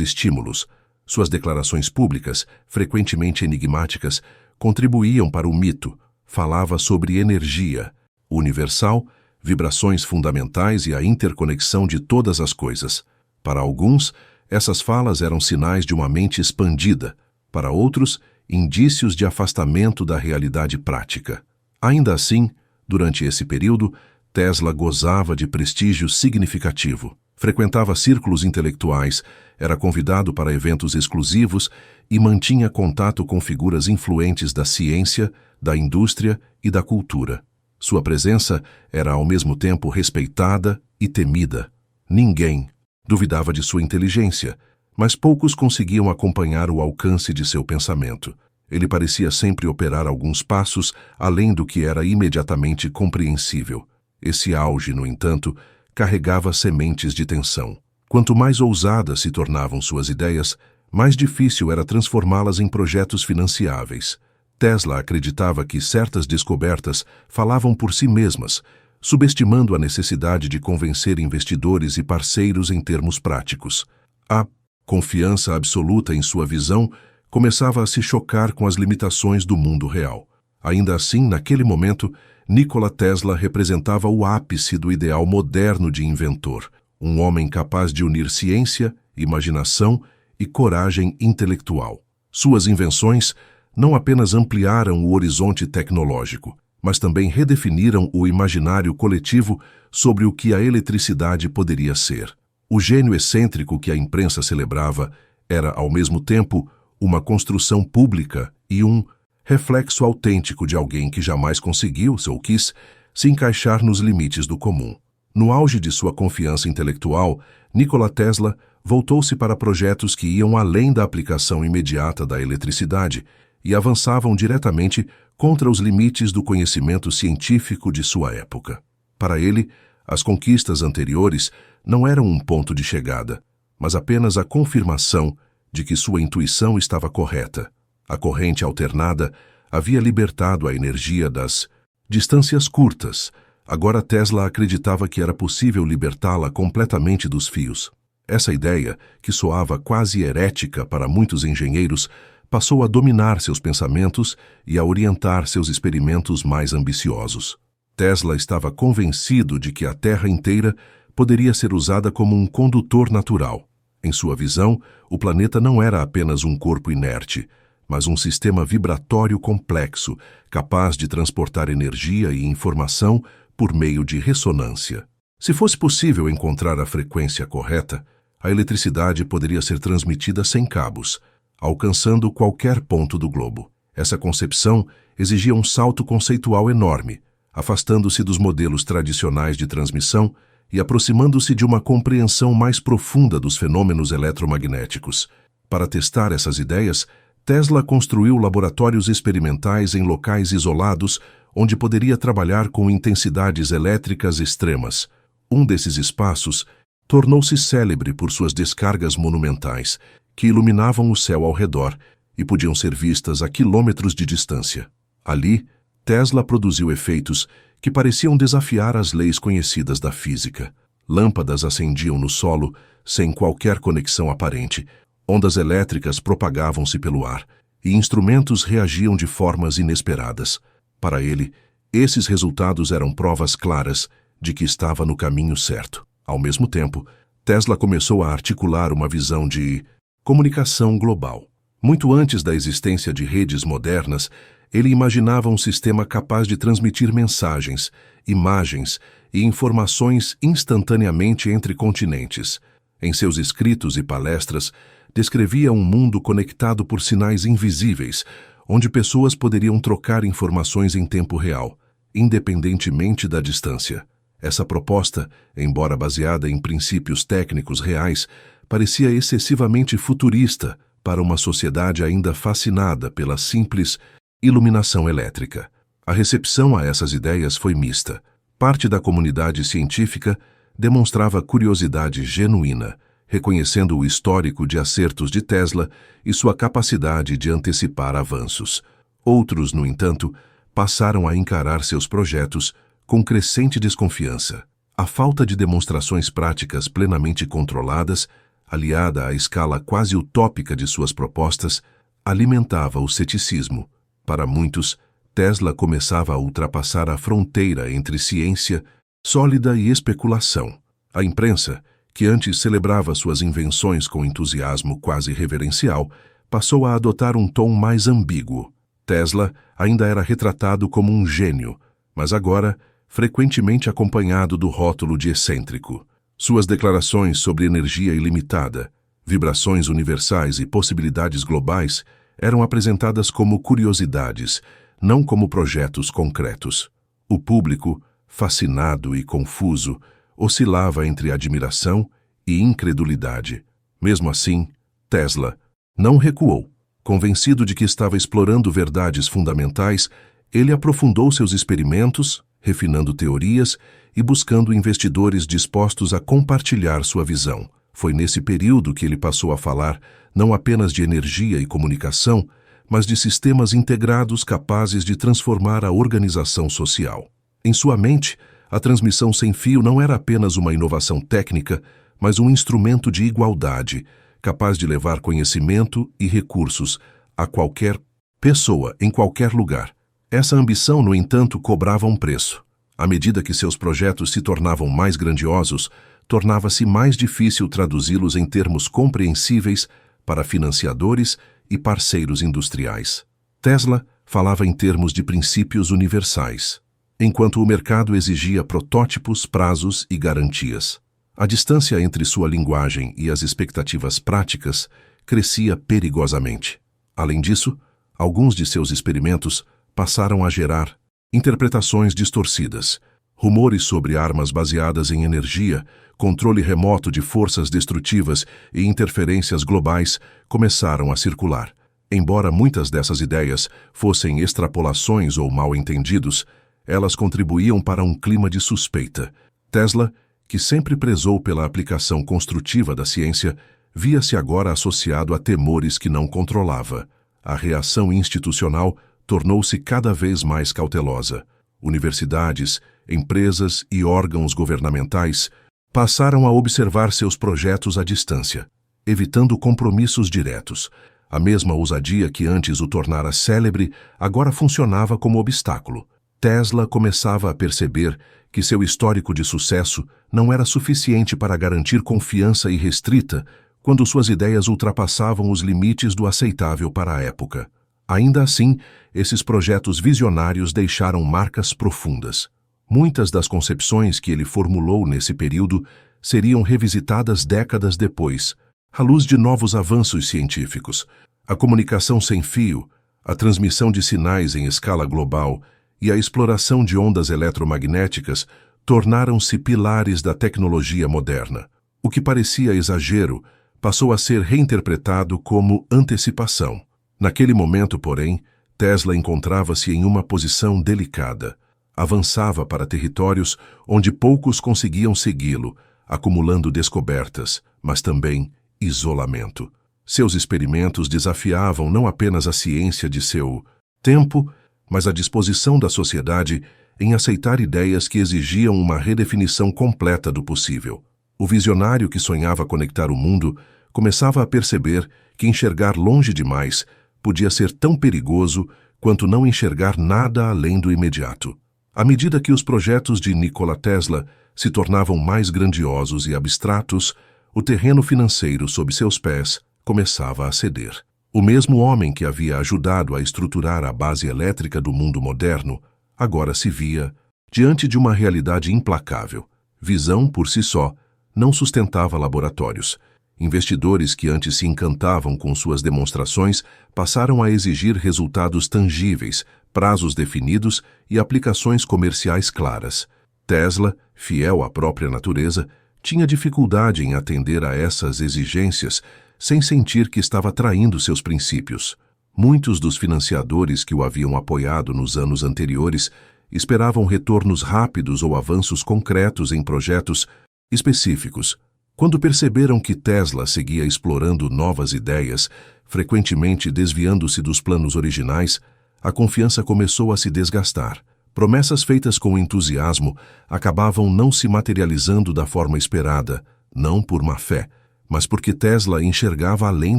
estímulos. Suas declarações públicas, frequentemente enigmáticas, contribuíam para o mito. Falava sobre energia universal, vibrações fundamentais e a interconexão de todas as coisas. Para alguns, essas falas eram sinais de uma mente expandida. Para outros, indícios de afastamento da realidade prática. Ainda assim, durante esse período, Tesla gozava de prestígio significativo. Frequentava círculos intelectuais, era convidado para eventos exclusivos e mantinha contato com figuras influentes da ciência, da indústria e da cultura. Sua presença era ao mesmo tempo respeitada e temida. Ninguém duvidava de sua inteligência, mas poucos conseguiam acompanhar o alcance de seu pensamento. Ele parecia sempre operar alguns passos além do que era imediatamente compreensível. Esse auge, no entanto, carregava sementes de tensão. Quanto mais ousadas se tornavam suas ideias, mais difícil era transformá-las em projetos financiáveis. Tesla acreditava que certas descobertas falavam por si mesmas, subestimando a necessidade de convencer investidores e parceiros em termos práticos. A confiança absoluta em sua visão começava a se chocar com as limitações do mundo real. Ainda assim, naquele momento, Nikola Tesla representava o ápice do ideal moderno de inventor, um homem capaz de unir ciência, imaginação e coragem intelectual. Suas invenções não apenas ampliaram o horizonte tecnológico, mas também redefiniram o imaginário coletivo sobre o que a eletricidade poderia ser. O gênio excêntrico que a imprensa celebrava era, ao mesmo tempo, uma construção pública e um reflexo autêntico de alguém que jamais conseguiu, ou quis, se encaixar nos limites do comum. No auge de sua confiança intelectual, Nikola Tesla voltou-se para projetos que iam além da aplicação imediata da eletricidade e avançavam diretamente contra os limites do conhecimento científico de sua época. Para ele, as conquistas anteriores não eram um ponto de chegada, mas apenas a confirmação de que sua intuição estava correta. A corrente alternada havia libertado a energia das distâncias curtas. Agora Tesla acreditava que era possível libertá-la completamente dos fios. Essa ideia, que soava quase herética para muitos engenheiros, passou a dominar seus pensamentos e a orientar seus experimentos mais ambiciosos. Tesla estava convencido de que a Terra inteira poderia ser usada como um condutor natural. Em sua visão, o planeta não era apenas um corpo inerte, mas um sistema vibratório complexo, capaz de transportar energia e informação por meio de ressonância. Se fosse possível encontrar a frequência correta, a eletricidade poderia ser transmitida sem cabos, alcançando qualquer ponto do globo. Essa concepção exigia um salto conceitual enorme, afastando-se dos modelos tradicionais de transmissão e aproximando-se de uma compreensão mais profunda dos fenômenos eletromagnéticos. Para testar essas ideias, Tesla construiu laboratórios experimentais em locais isolados onde poderia trabalhar com intensidades elétricas extremas. Um desses espaços tornou-se célebre por suas descargas monumentais, que iluminavam o céu ao redor e podiam ser vistas a quilômetros de distância. Ali, Tesla produziu efeitos que pareciam desafiar as leis conhecidas da física. Lâmpadas acendiam no solo sem qualquer conexão aparente, ondas elétricas propagavam-se pelo ar e instrumentos reagiam de formas inesperadas. Para ele, esses resultados eram provas claras de que estava no caminho certo. Ao mesmo tempo, Tesla começou a articular uma visão de comunicação global. Muito antes da existência de redes modernas, ele imaginava um sistema capaz de transmitir mensagens, imagens e informações instantaneamente entre continentes. Em seus escritos e palestras, descrevia um mundo conectado por sinais invisíveis, onde pessoas poderiam trocar informações em tempo real, independentemente da distância. Essa proposta, embora baseada em princípios técnicos reais, parecia excessivamente futurista para uma sociedade ainda fascinada pela simples iluminação elétrica. A recepção a essas ideias foi mista. Parte da comunidade científica demonstrava curiosidade genuína, reconhecendo o histórico de acertos de Tesla e sua capacidade de antecipar avanços. Outros, no entanto, passaram a encarar seus projetos com crescente desconfiança. A falta de demonstrações práticas plenamente controladas, aliada à escala quase utópica de suas propostas, alimentava o ceticismo. Para muitos, Tesla começava a ultrapassar a fronteira entre ciência sólida e especulação. A imprensa, que antes celebrava suas invenções com entusiasmo quase reverencial, passou a adotar um tom mais ambíguo. Tesla ainda era retratado como um gênio, mas agora frequentemente acompanhado do rótulo de excêntrico. Suas declarações sobre energia ilimitada, vibrações universais e possibilidades globais eram apresentadas como curiosidades, não como projetos concretos. O público, fascinado e confuso, oscilava entre admiração e incredulidade. Mesmo assim, Tesla não recuou. Convencido de que estava explorando verdades fundamentais, ele aprofundou seus experimentos refinando teorias e buscando investidores dispostos a compartilhar sua visão. Foi nesse período que ele passou a falar não apenas de energia e comunicação, mas de sistemas integrados capazes de transformar a organização social. Em sua mente, a transmissão sem fio não era apenas uma inovação técnica, mas um instrumento de igualdade, capaz de levar conhecimento e recursos a qualquer pessoa, em qualquer lugar. Essa ambição, no entanto, cobrava um preço. À medida que seus projetos se tornavam mais grandiosos, tornava-se mais difícil traduzi-los em termos compreensíveis para financiadores e parceiros industriais. Tesla falava em termos de princípios universais, enquanto o mercado exigia protótipos, prazos e garantias. A distância entre sua linguagem e as expectativas práticas crescia perigosamente. Além disso, alguns de seus experimentos passaram a gerar interpretações distorcidas. Rumores sobre armas baseadas em energia, controle remoto de forças destrutivas e interferências globais começaram a circular. Embora muitas dessas ideias fossem extrapolações ou mal-entendidos, elas contribuíam para um clima de suspeita. Tesla, que sempre prezou pela aplicação construtiva da ciência, via-se agora associado a temores que não controlava. A reação institucional tornou-se cada vez mais cautelosa. Universidades, empresas e órgãos governamentais passaram a observar seus projetos à distância, evitando compromissos diretos. A mesma ousadia que antes o tornara célebre agora funcionava como obstáculo. Tesla começava a perceber que seu histórico de sucesso não era suficiente para garantir confiança irrestrita quando suas ideias ultrapassavam os limites do aceitável para a época. Ainda assim, esses projetos visionários deixaram marcas profundas. Muitas das concepções que ele formulou nesse período seriam revisitadas décadas depois, à luz de novos avanços científicos. A comunicação sem fio, a transmissão de sinais em escala global e a exploração de ondas eletromagnéticas tornaram-se pilares da tecnologia moderna. O que parecia exagero passou a ser reinterpretado como antecipação. Naquele momento, porém, Tesla encontrava-se em uma posição delicada. Avançava para territórios onde poucos conseguiam segui-lo, acumulando descobertas, mas também isolamento. Seus experimentos desafiavam não apenas a ciência de seu tempo, mas a disposição da sociedade em aceitar ideias que exigiam uma redefinição completa do possível. O visionário que sonhava conectar o mundo começava a perceber que enxergar longe demais podia ser tão perigoso quanto não enxergar nada além do imediato. À medida que os projetos de Nikola Tesla se tornavam mais grandiosos e abstratos, o terreno financeiro sob seus pés começava a ceder. O mesmo homem que havia ajudado a estruturar a base elétrica do mundo moderno, agora se via diante de uma realidade implacável. Visão, por si só, não sustentava laboratórios. Investidores que antes se encantavam com suas demonstrações passaram a exigir resultados tangíveis, prazos definidos e aplicações comerciais claras. Tesla, fiel à própria natureza, tinha dificuldade em atender a essas exigências sem sentir que estava traindo seus princípios. Muitos dos financiadores que o haviam apoiado nos anos anteriores esperavam retornos rápidos ou avanços concretos em projetos específicos. Quando perceberam que Tesla seguia explorando novas ideias, frequentemente desviando-se dos planos originais, a confiança começou a se desgastar. Promessas feitas com entusiasmo acabavam não se materializando da forma esperada, não por má fé, mas porque Tesla enxergava além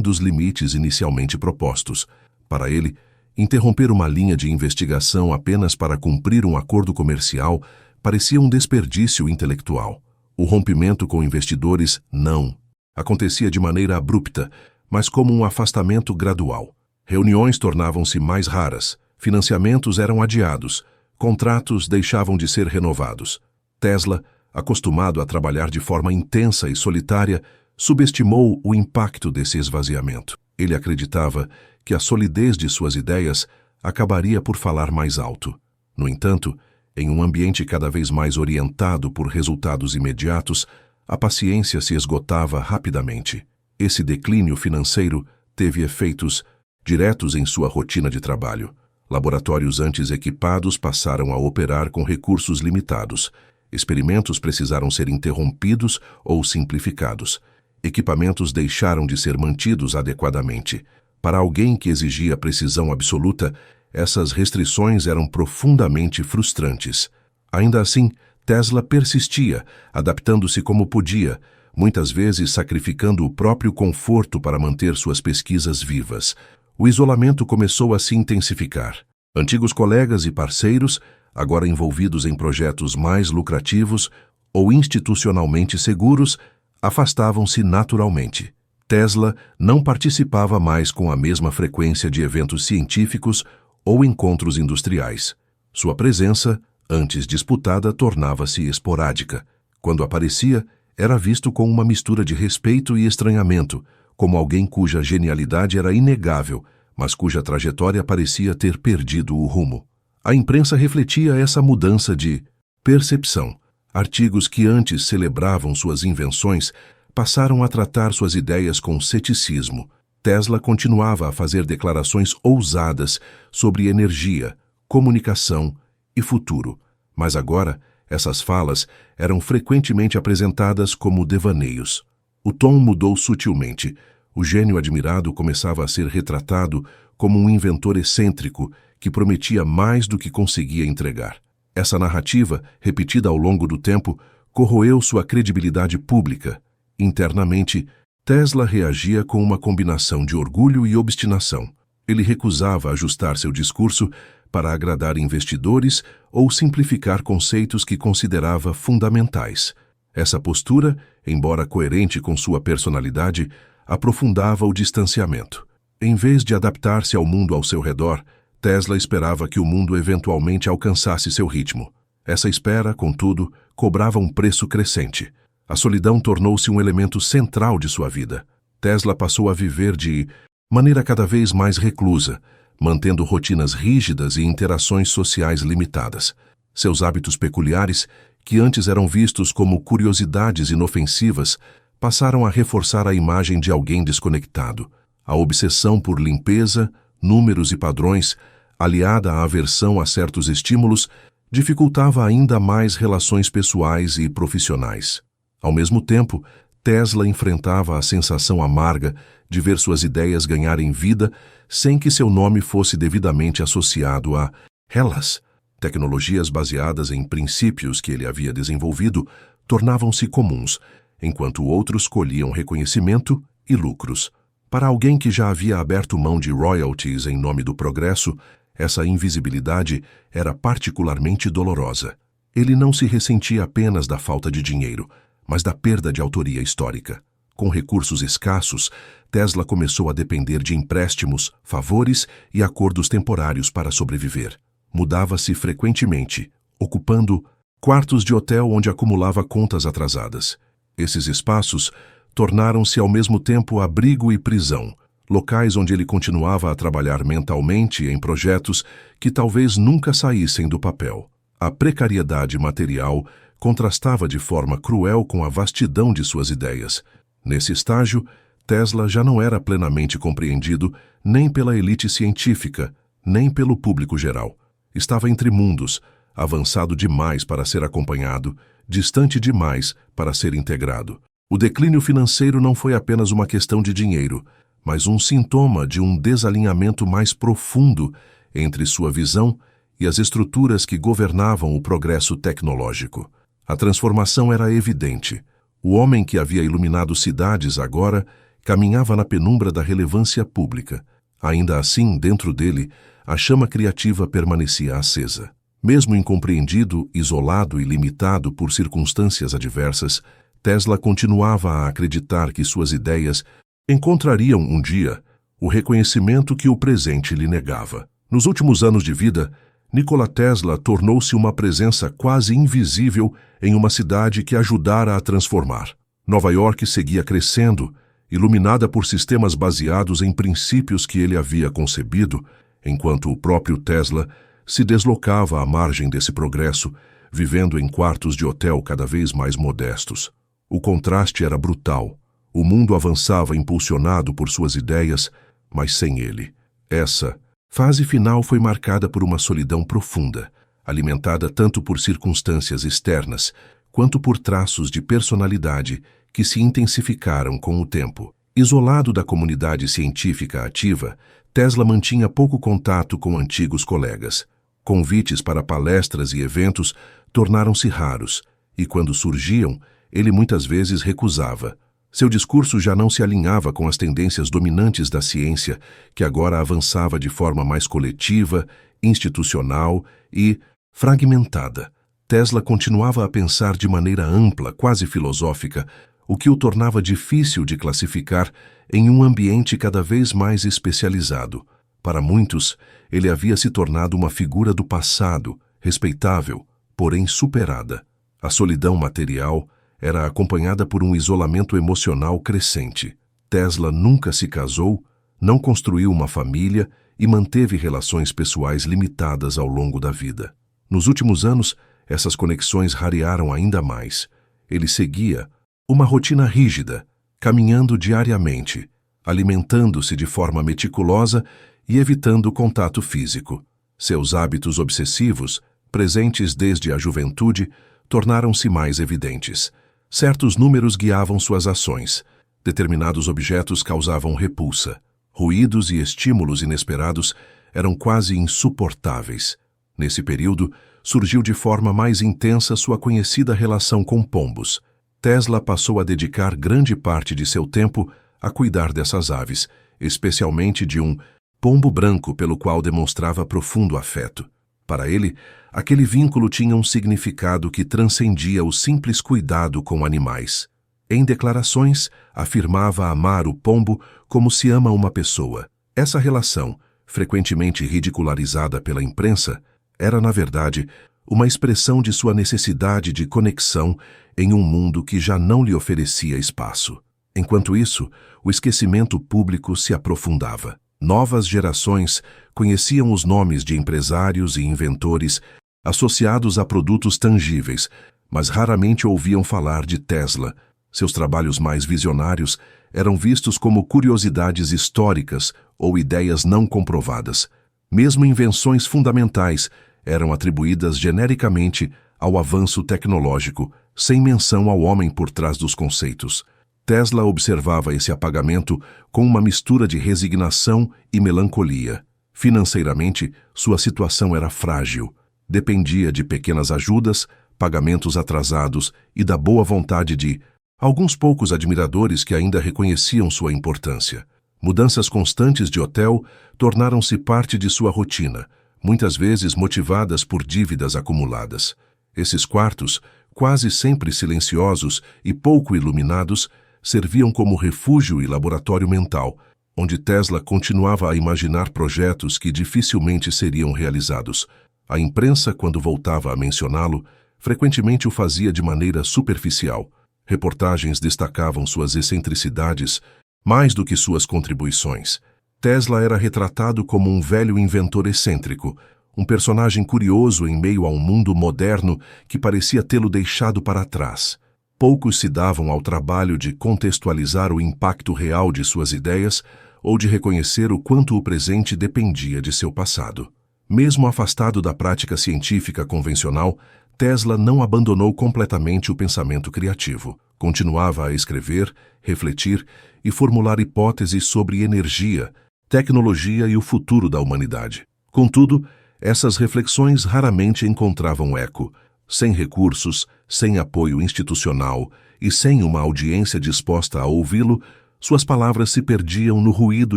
dos limites inicialmente propostos. Para ele, interromper uma linha de investigação apenas para cumprir um acordo comercial parecia um desperdício intelectual. O rompimento com investidores não acontecia de maneira abrupta, mas como um afastamento gradual. Reuniões tornavam-se mais raras, financiamentos eram adiados, contratos deixavam de ser renovados. Tesla, acostumado a trabalhar de forma intensa e solitária, subestimou o impacto desse esvaziamento. Ele acreditava que a solidez de suas ideias acabaria por falar mais alto. No entanto, em um ambiente cada vez mais orientado por resultados imediatos, a paciência se esgotava rapidamente. Esse declínio financeiro teve efeitos diretos em sua rotina de trabalho. Laboratórios antes equipados passaram a operar com recursos limitados. Experimentos precisaram ser interrompidos ou simplificados. Equipamentos deixaram de ser mantidos adequadamente. Para alguém que exigia precisão absoluta, essas restrições eram profundamente frustrantes. Ainda assim, Tesla persistia, adaptando-se como podia, muitas vezes sacrificando o próprio conforto para manter suas pesquisas vivas. O isolamento começou a se intensificar. Antigos colegas e parceiros, agora envolvidos em projetos mais lucrativos ou institucionalmente seguros, afastavam-se naturalmente. Tesla não participava mais com a mesma frequência de eventos científicos ou encontros industriais. Sua presença, antes disputada, tornava-se esporádica. Quando aparecia, era visto com uma mistura de respeito e estranhamento, como alguém cuja genialidade era inegável, mas cuja trajetória parecia ter perdido o rumo. A imprensa refletia essa mudança de percepção. Artigos que antes celebravam suas invenções passaram a tratar suas ideias com ceticismo. Tesla continuava a fazer declarações ousadas sobre energia, comunicação e futuro, mas agora essas falas eram frequentemente apresentadas como devaneios. O tom mudou sutilmente. O gênio admirado começava a ser retratado como um inventor excêntrico que prometia mais do que conseguia entregar. Essa narrativa, repetida ao longo do tempo, corroeu sua credibilidade pública. Internamente, Tesla reagia com uma combinação de orgulho e obstinação. Ele recusava ajustar seu discurso para agradar investidores ou simplificar conceitos que considerava fundamentais. Essa postura, embora coerente com sua personalidade, aprofundava o distanciamento. Em vez de adaptar-se ao mundo ao seu redor, Tesla esperava que o mundo eventualmente alcançasse seu ritmo. Essa espera, contudo, cobrava um preço crescente. A solidão tornou-se um elemento central de sua vida. Tesla passou a viver de maneira cada vez mais reclusa, mantendo rotinas rígidas e interações sociais limitadas. Seus hábitos peculiares, que antes eram vistos como curiosidades inofensivas, passaram a reforçar a imagem de alguém desconectado. A obsessão por limpeza, números e padrões, aliada à aversão a certos estímulos, dificultava ainda mais relações pessoais e profissionais. Ao mesmo tempo, Tesla enfrentava a sensação amarga de ver suas ideias ganharem vida sem que seu nome fosse devidamente associado a elas. Tecnologias baseadas em princípios que ele havia desenvolvido tornavam-se comuns, enquanto outros colhiam reconhecimento e lucros. Para alguém que já havia aberto mão de royalties em nome do progresso, essa invisibilidade era particularmente dolorosa. Ele não se ressentia apenas da falta de dinheiro, mas da perda de autoria histórica. Com recursos escassos, Tesla começou a depender de empréstimos, favores e acordos temporários para sobreviver. Mudava-se frequentemente, ocupando quartos de hotel onde acumulava contas atrasadas. Esses espaços tornaram-se ao mesmo tempo abrigo e prisão, locais onde ele continuava a trabalhar mentalmente em projetos que talvez nunca saíssem do papel. A precariedade material contrastava de forma cruel com a vastidão de suas ideias. Nesse estágio, Tesla já não era plenamente compreendido nem pela elite científica, nem pelo público geral. Estava entre mundos, avançado demais para ser acompanhado, distante demais para ser integrado. O declínio financeiro não foi apenas uma questão de dinheiro, mas um sintoma de um desalinhamento mais profundo entre sua visão e as estruturas que governavam o progresso tecnológico. A transformação era evidente. O homem que havia iluminado cidades agora caminhava na penumbra da relevância pública. Ainda assim, dentro dele, a chama criativa permanecia acesa. Mesmo incompreendido, isolado e limitado por circunstâncias adversas, Tesla continuava a acreditar que suas ideias encontrariam um dia o reconhecimento que o presente lhe negava. Nos últimos anos de vida, Nikola Tesla tornou-se uma presença quase invisível em uma cidade que ajudara a transformar. Nova York seguia crescendo, iluminada por sistemas baseados em princípios que ele havia concebido, enquanto o próprio Tesla se deslocava à margem desse progresso, vivendo em quartos de hotel cada vez mais modestos. O contraste era brutal. O mundo avançava impulsionado por suas ideias, mas sem ele. Essa Fase final foi marcada por uma solidão profunda, alimentada tanto por circunstâncias externas quanto por traços de personalidade que se intensificaram com o tempo. Isolado da comunidade científica ativa, Tesla mantinha pouco contato com antigos colegas. Convites para palestras e eventos tornaram-se raros, e quando surgiam, ele muitas vezes recusava. Seu discurso já não se alinhava com as tendências dominantes da ciência, que agora avançava de forma mais coletiva, institucional e fragmentada. Tesla continuava a pensar de maneira ampla, quase filosófica, o que o tornava difícil de classificar em um ambiente cada vez mais especializado. Para muitos, ele havia se tornado uma figura do passado, respeitável, porém superada. A solidão material era acompanhada por um isolamento emocional crescente. Tesla nunca se casou, não construiu uma família e manteve relações pessoais limitadas ao longo da vida. Nos últimos anos, essas conexões rarearam ainda mais. Ele seguia uma rotina rígida, caminhando diariamente, alimentando-se de forma meticulosa e evitando contato físico. Seus hábitos obsessivos, presentes desde a juventude, tornaram-se mais evidentes. Certos números guiavam suas ações. Determinados objetos causavam repulsa. Ruídos e estímulos inesperados eram quase insuportáveis. Nesse período, surgiu de forma mais intensa sua conhecida relação com pombos. Tesla passou a dedicar grande parte de seu tempo a cuidar dessas aves, especialmente de um pombo branco pelo qual demonstrava profundo afeto. Para ele, aquele vínculo tinha um significado que transcendia o simples cuidado com animais. Em declarações, afirmava amar o pombo como se ama uma pessoa. Essa relação, frequentemente ridicularizada pela imprensa, era, na verdade, uma expressão de sua necessidade de conexão em um mundo que já não lhe oferecia espaço. Enquanto isso, o esquecimento público se aprofundava. Novas gerações conheciam os nomes de empresários e inventores associados a produtos tangíveis, mas raramente ouviam falar de Tesla. Seus trabalhos mais visionários eram vistos como curiosidades históricas ou ideias não comprovadas. Mesmo invenções fundamentais eram atribuídas genericamente ao avanço tecnológico, sem menção ao homem por trás dos conceitos. Tesla observava esse apagamento com uma mistura de resignação e melancolia. Financeiramente, sua situação era frágil. Dependia de pequenas ajudas, pagamentos atrasados e da boa vontade de alguns poucos admiradores que ainda reconheciam sua importância. Mudanças constantes de hotel tornaram-se parte de sua rotina, muitas vezes motivadas por dívidas acumuladas. Esses quartos, quase sempre silenciosos e pouco iluminados, serviam como refúgio e laboratório mental, onde Tesla continuava a imaginar projetos que dificilmente seriam realizados. A imprensa, quando voltava a mencioná-lo, frequentemente o fazia de maneira superficial. Reportagens destacavam suas excentricidades mais do que suas contribuições. Tesla era retratado como um velho inventor excêntrico, um personagem curioso em meio a um mundo moderno que parecia tê-lo deixado para trás. Poucos se davam ao trabalho de contextualizar o impacto real de suas ideias ou de reconhecer o quanto o presente dependia de seu passado. Mesmo afastado da prática científica convencional, Tesla não abandonou completamente o pensamento criativo. Continuava a escrever, refletir e formular hipóteses sobre energia, tecnologia e o futuro da humanidade. Contudo, essas reflexões raramente encontravam eco. Sem recursos, sem apoio institucional e sem uma audiência disposta a ouvi-lo, suas palavras se perdiam no ruído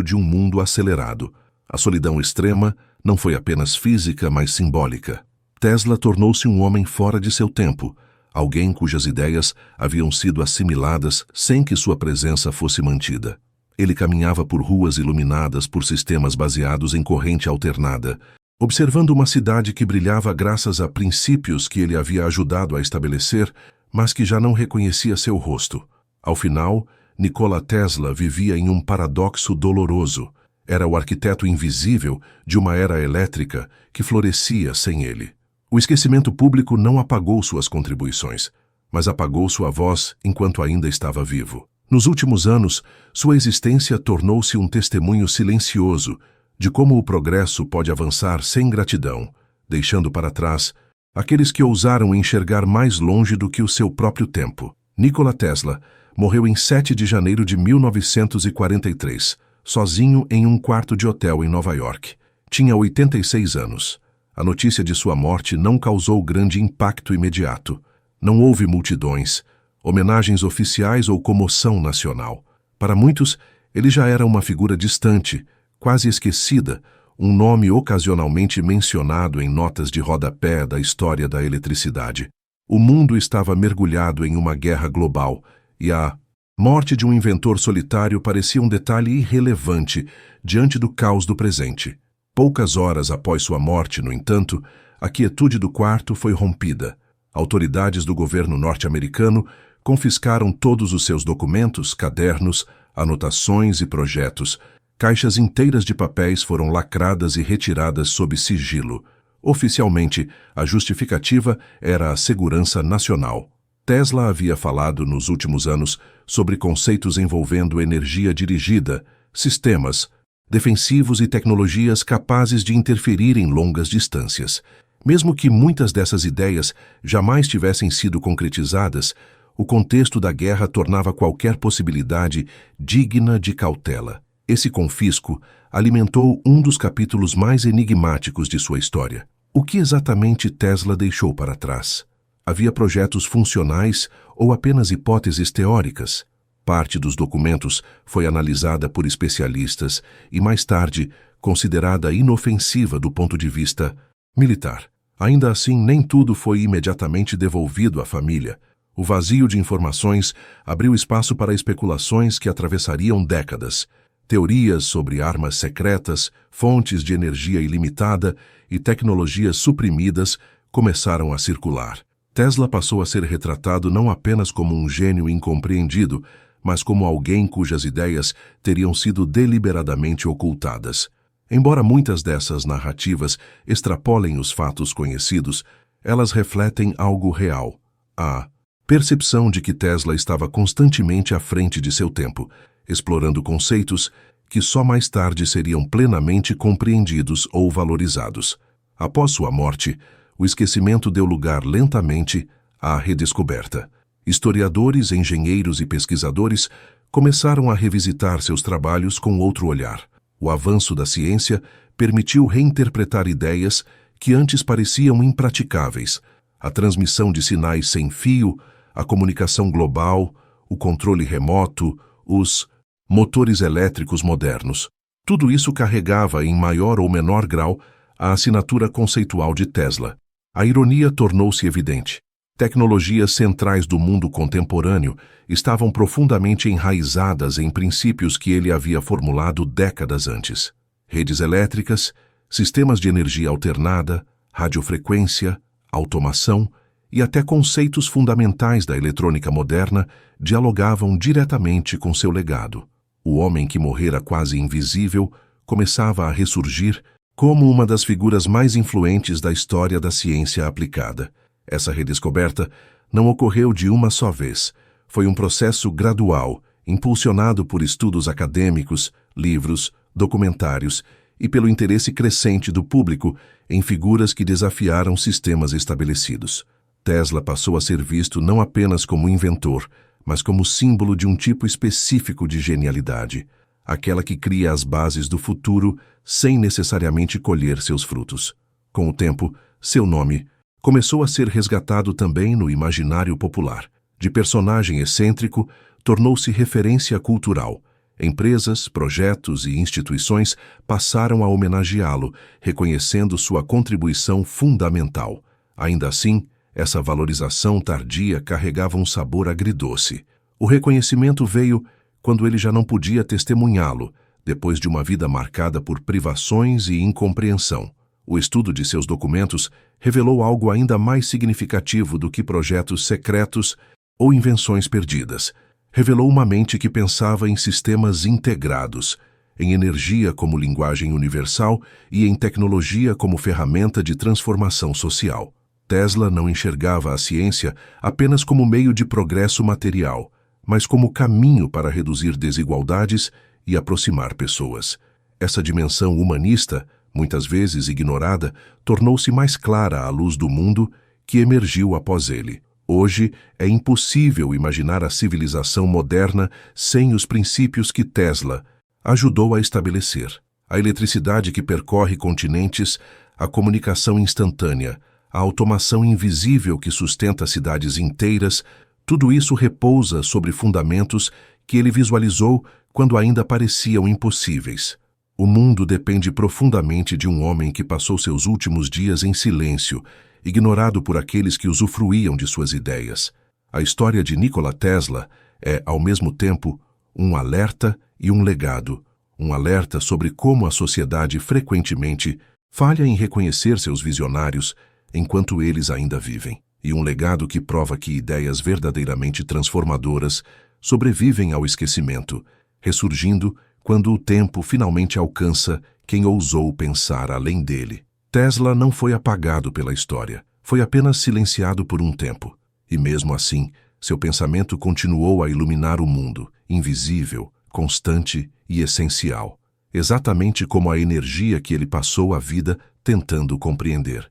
de um mundo acelerado. A solidão extrema não foi apenas física, mas simbólica. Tesla tornou-se um homem fora de seu tempo, alguém cujas ideias haviam sido assimiladas sem que sua presença fosse mantida. Ele caminhava por ruas iluminadas por sistemas baseados em corrente alternada, observando uma cidade que brilhava graças a princípios que ele havia ajudado a estabelecer, mas que já não reconhecia seu rosto. Ao final, Nikola Tesla vivia em um paradoxo doloroso. Era o arquiteto invisível de uma era elétrica que florescia sem ele. O esquecimento público não apagou suas contribuições, mas apagou sua voz enquanto ainda estava vivo. Nos últimos anos, sua existência tornou-se um testemunho silencioso de como o progresso pode avançar sem gratidão, deixando para trás aqueles que ousaram enxergar mais longe do que o seu próprio tempo. Nikola Tesla morreu em 7 de janeiro de 1943, sozinho em um quarto de hotel em Nova York. Tinha 86 anos. A notícia de sua morte não causou grande impacto imediato. Não houve multidões, homenagens oficiais ou comoção nacional. Para muitos, ele já era uma figura distante, quase esquecida, um nome ocasionalmente mencionado em notas de rodapé da história da eletricidade. O mundo estava mergulhado em uma guerra global e a morte de um inventor solitário parecia um detalhe irrelevante diante do caos do presente. Poucas horas após sua morte, no entanto, a quietude do quarto foi rompida. Autoridades do governo norte-americano confiscaram todos os seus documentos, cadernos, anotações e projetos. Caixas inteiras de papéis foram lacradas e retiradas sob sigilo. Oficialmente, a justificativa era a segurança nacional. Tesla havia falado nos últimos anos sobre conceitos envolvendo energia dirigida, sistemas defensivos e tecnologias capazes de interferir em longas distâncias. Mesmo que muitas dessas ideias jamais tivessem sido concretizadas, o contexto da guerra tornava qualquer possibilidade digna de cautela. Esse confisco alimentou um dos capítulos mais enigmáticos de sua história. O que exatamente Tesla deixou para trás? Havia projetos funcionais ou apenas hipóteses teóricas? Parte dos documentos foi analisada por especialistas e, mais tarde, considerada inofensiva do ponto de vista militar. Ainda assim, nem tudo foi imediatamente devolvido à família. O vazio de informações abriu espaço para especulações que atravessariam décadas. Teorias sobre armas secretas, fontes de energia ilimitada e tecnologias suprimidas começaram a circular. Tesla passou a ser retratado não apenas como um gênio incompreendido, mas como alguém cujas ideias teriam sido deliberadamente ocultadas. Embora muitas dessas narrativas extrapolem os fatos conhecidos, elas refletem algo real: a percepção de que Tesla estava constantemente à frente de seu tempo, explorando conceitos que só mais tarde seriam plenamente compreendidos ou valorizados. Após sua morte, o esquecimento deu lugar lentamente à redescoberta. Historiadores, engenheiros e pesquisadores começaram a revisitar seus trabalhos com outro olhar. O avanço da ciência permitiu reinterpretar ideias que antes pareciam impraticáveis: a transmissão de sinais sem fio, a comunicação global, o controle remoto, os motores elétricos modernos. Tudo isso carregava, em maior ou menor grau, a assinatura conceitual de Tesla. A ironia tornou-se evidente. Tecnologias centrais do mundo contemporâneo estavam profundamente enraizadas em princípios que ele havia formulado décadas antes. Redes elétricas, sistemas de energia alternada, radiofrequência, automação e até conceitos fundamentais da eletrônica moderna dialogavam diretamente com seu legado. O homem que morrera quase invisível começava a ressurgir como uma das figuras mais influentes da história da ciência aplicada. Essa redescoberta não ocorreu de uma só vez. Foi um processo gradual, impulsionado por estudos acadêmicos, livros, documentários e pelo interesse crescente do público em figuras que desafiaram sistemas estabelecidos. Tesla passou a ser visto não apenas como inventor, mas como símbolo de um tipo específico de genialidade, aquela que cria as bases do futuro sem necessariamente colher seus frutos. Com o tempo, seu nome começou a ser resgatado também no imaginário popular. De personagem excêntrico, tornou-se referência cultural. Empresas, projetos e instituições passaram a homenageá-lo, reconhecendo sua contribuição fundamental. Ainda assim, essa valorização tardia carregava um sabor agridoce. O reconhecimento veio quando ele já não podia testemunhá-lo, depois de uma vida marcada por privações e incompreensão. O estudo de seus documentos revelou algo ainda mais significativo do que projetos secretos ou invenções perdidas. Revelou uma mente que pensava em sistemas integrados, em energia como linguagem universal e em tecnologia como ferramenta de transformação social. Tesla não enxergava a ciência apenas como meio de progresso material, mas como caminho para reduzir desigualdades e aproximar pessoas. Essa dimensão humanista, muitas vezes ignorada, tornou-se mais clara à luz do mundo que emergiu após ele. Hoje, é impossível imaginar a civilização moderna sem os princípios que Tesla ajudou a estabelecer. A eletricidade que percorre continentes, a comunicação instantânea, a automação invisível que sustenta cidades inteiras, tudo isso repousa sobre fundamentos que ele visualizou quando ainda pareciam impossíveis. O mundo depende profundamente de um homem que passou seus últimos dias em silêncio, ignorado por aqueles que usufruíam de suas ideias. A história de Nikola Tesla é, ao mesmo tempo, um alerta e um legado. Um alerta sobre como a sociedade frequentemente falha em reconhecer seus visionários enquanto eles ainda vivem. E um legado que prova que ideias verdadeiramente transformadoras sobrevivem ao esquecimento, ressurgindo quando o tempo finalmente alcança quem ousou pensar além dele. Tesla não foi apagado pela história, foi apenas silenciado por um tempo. E mesmo assim, seu pensamento continuou a iluminar o mundo, invisível, constante e essencial, exatamente como a energia que ele passou a vida tentando compreender.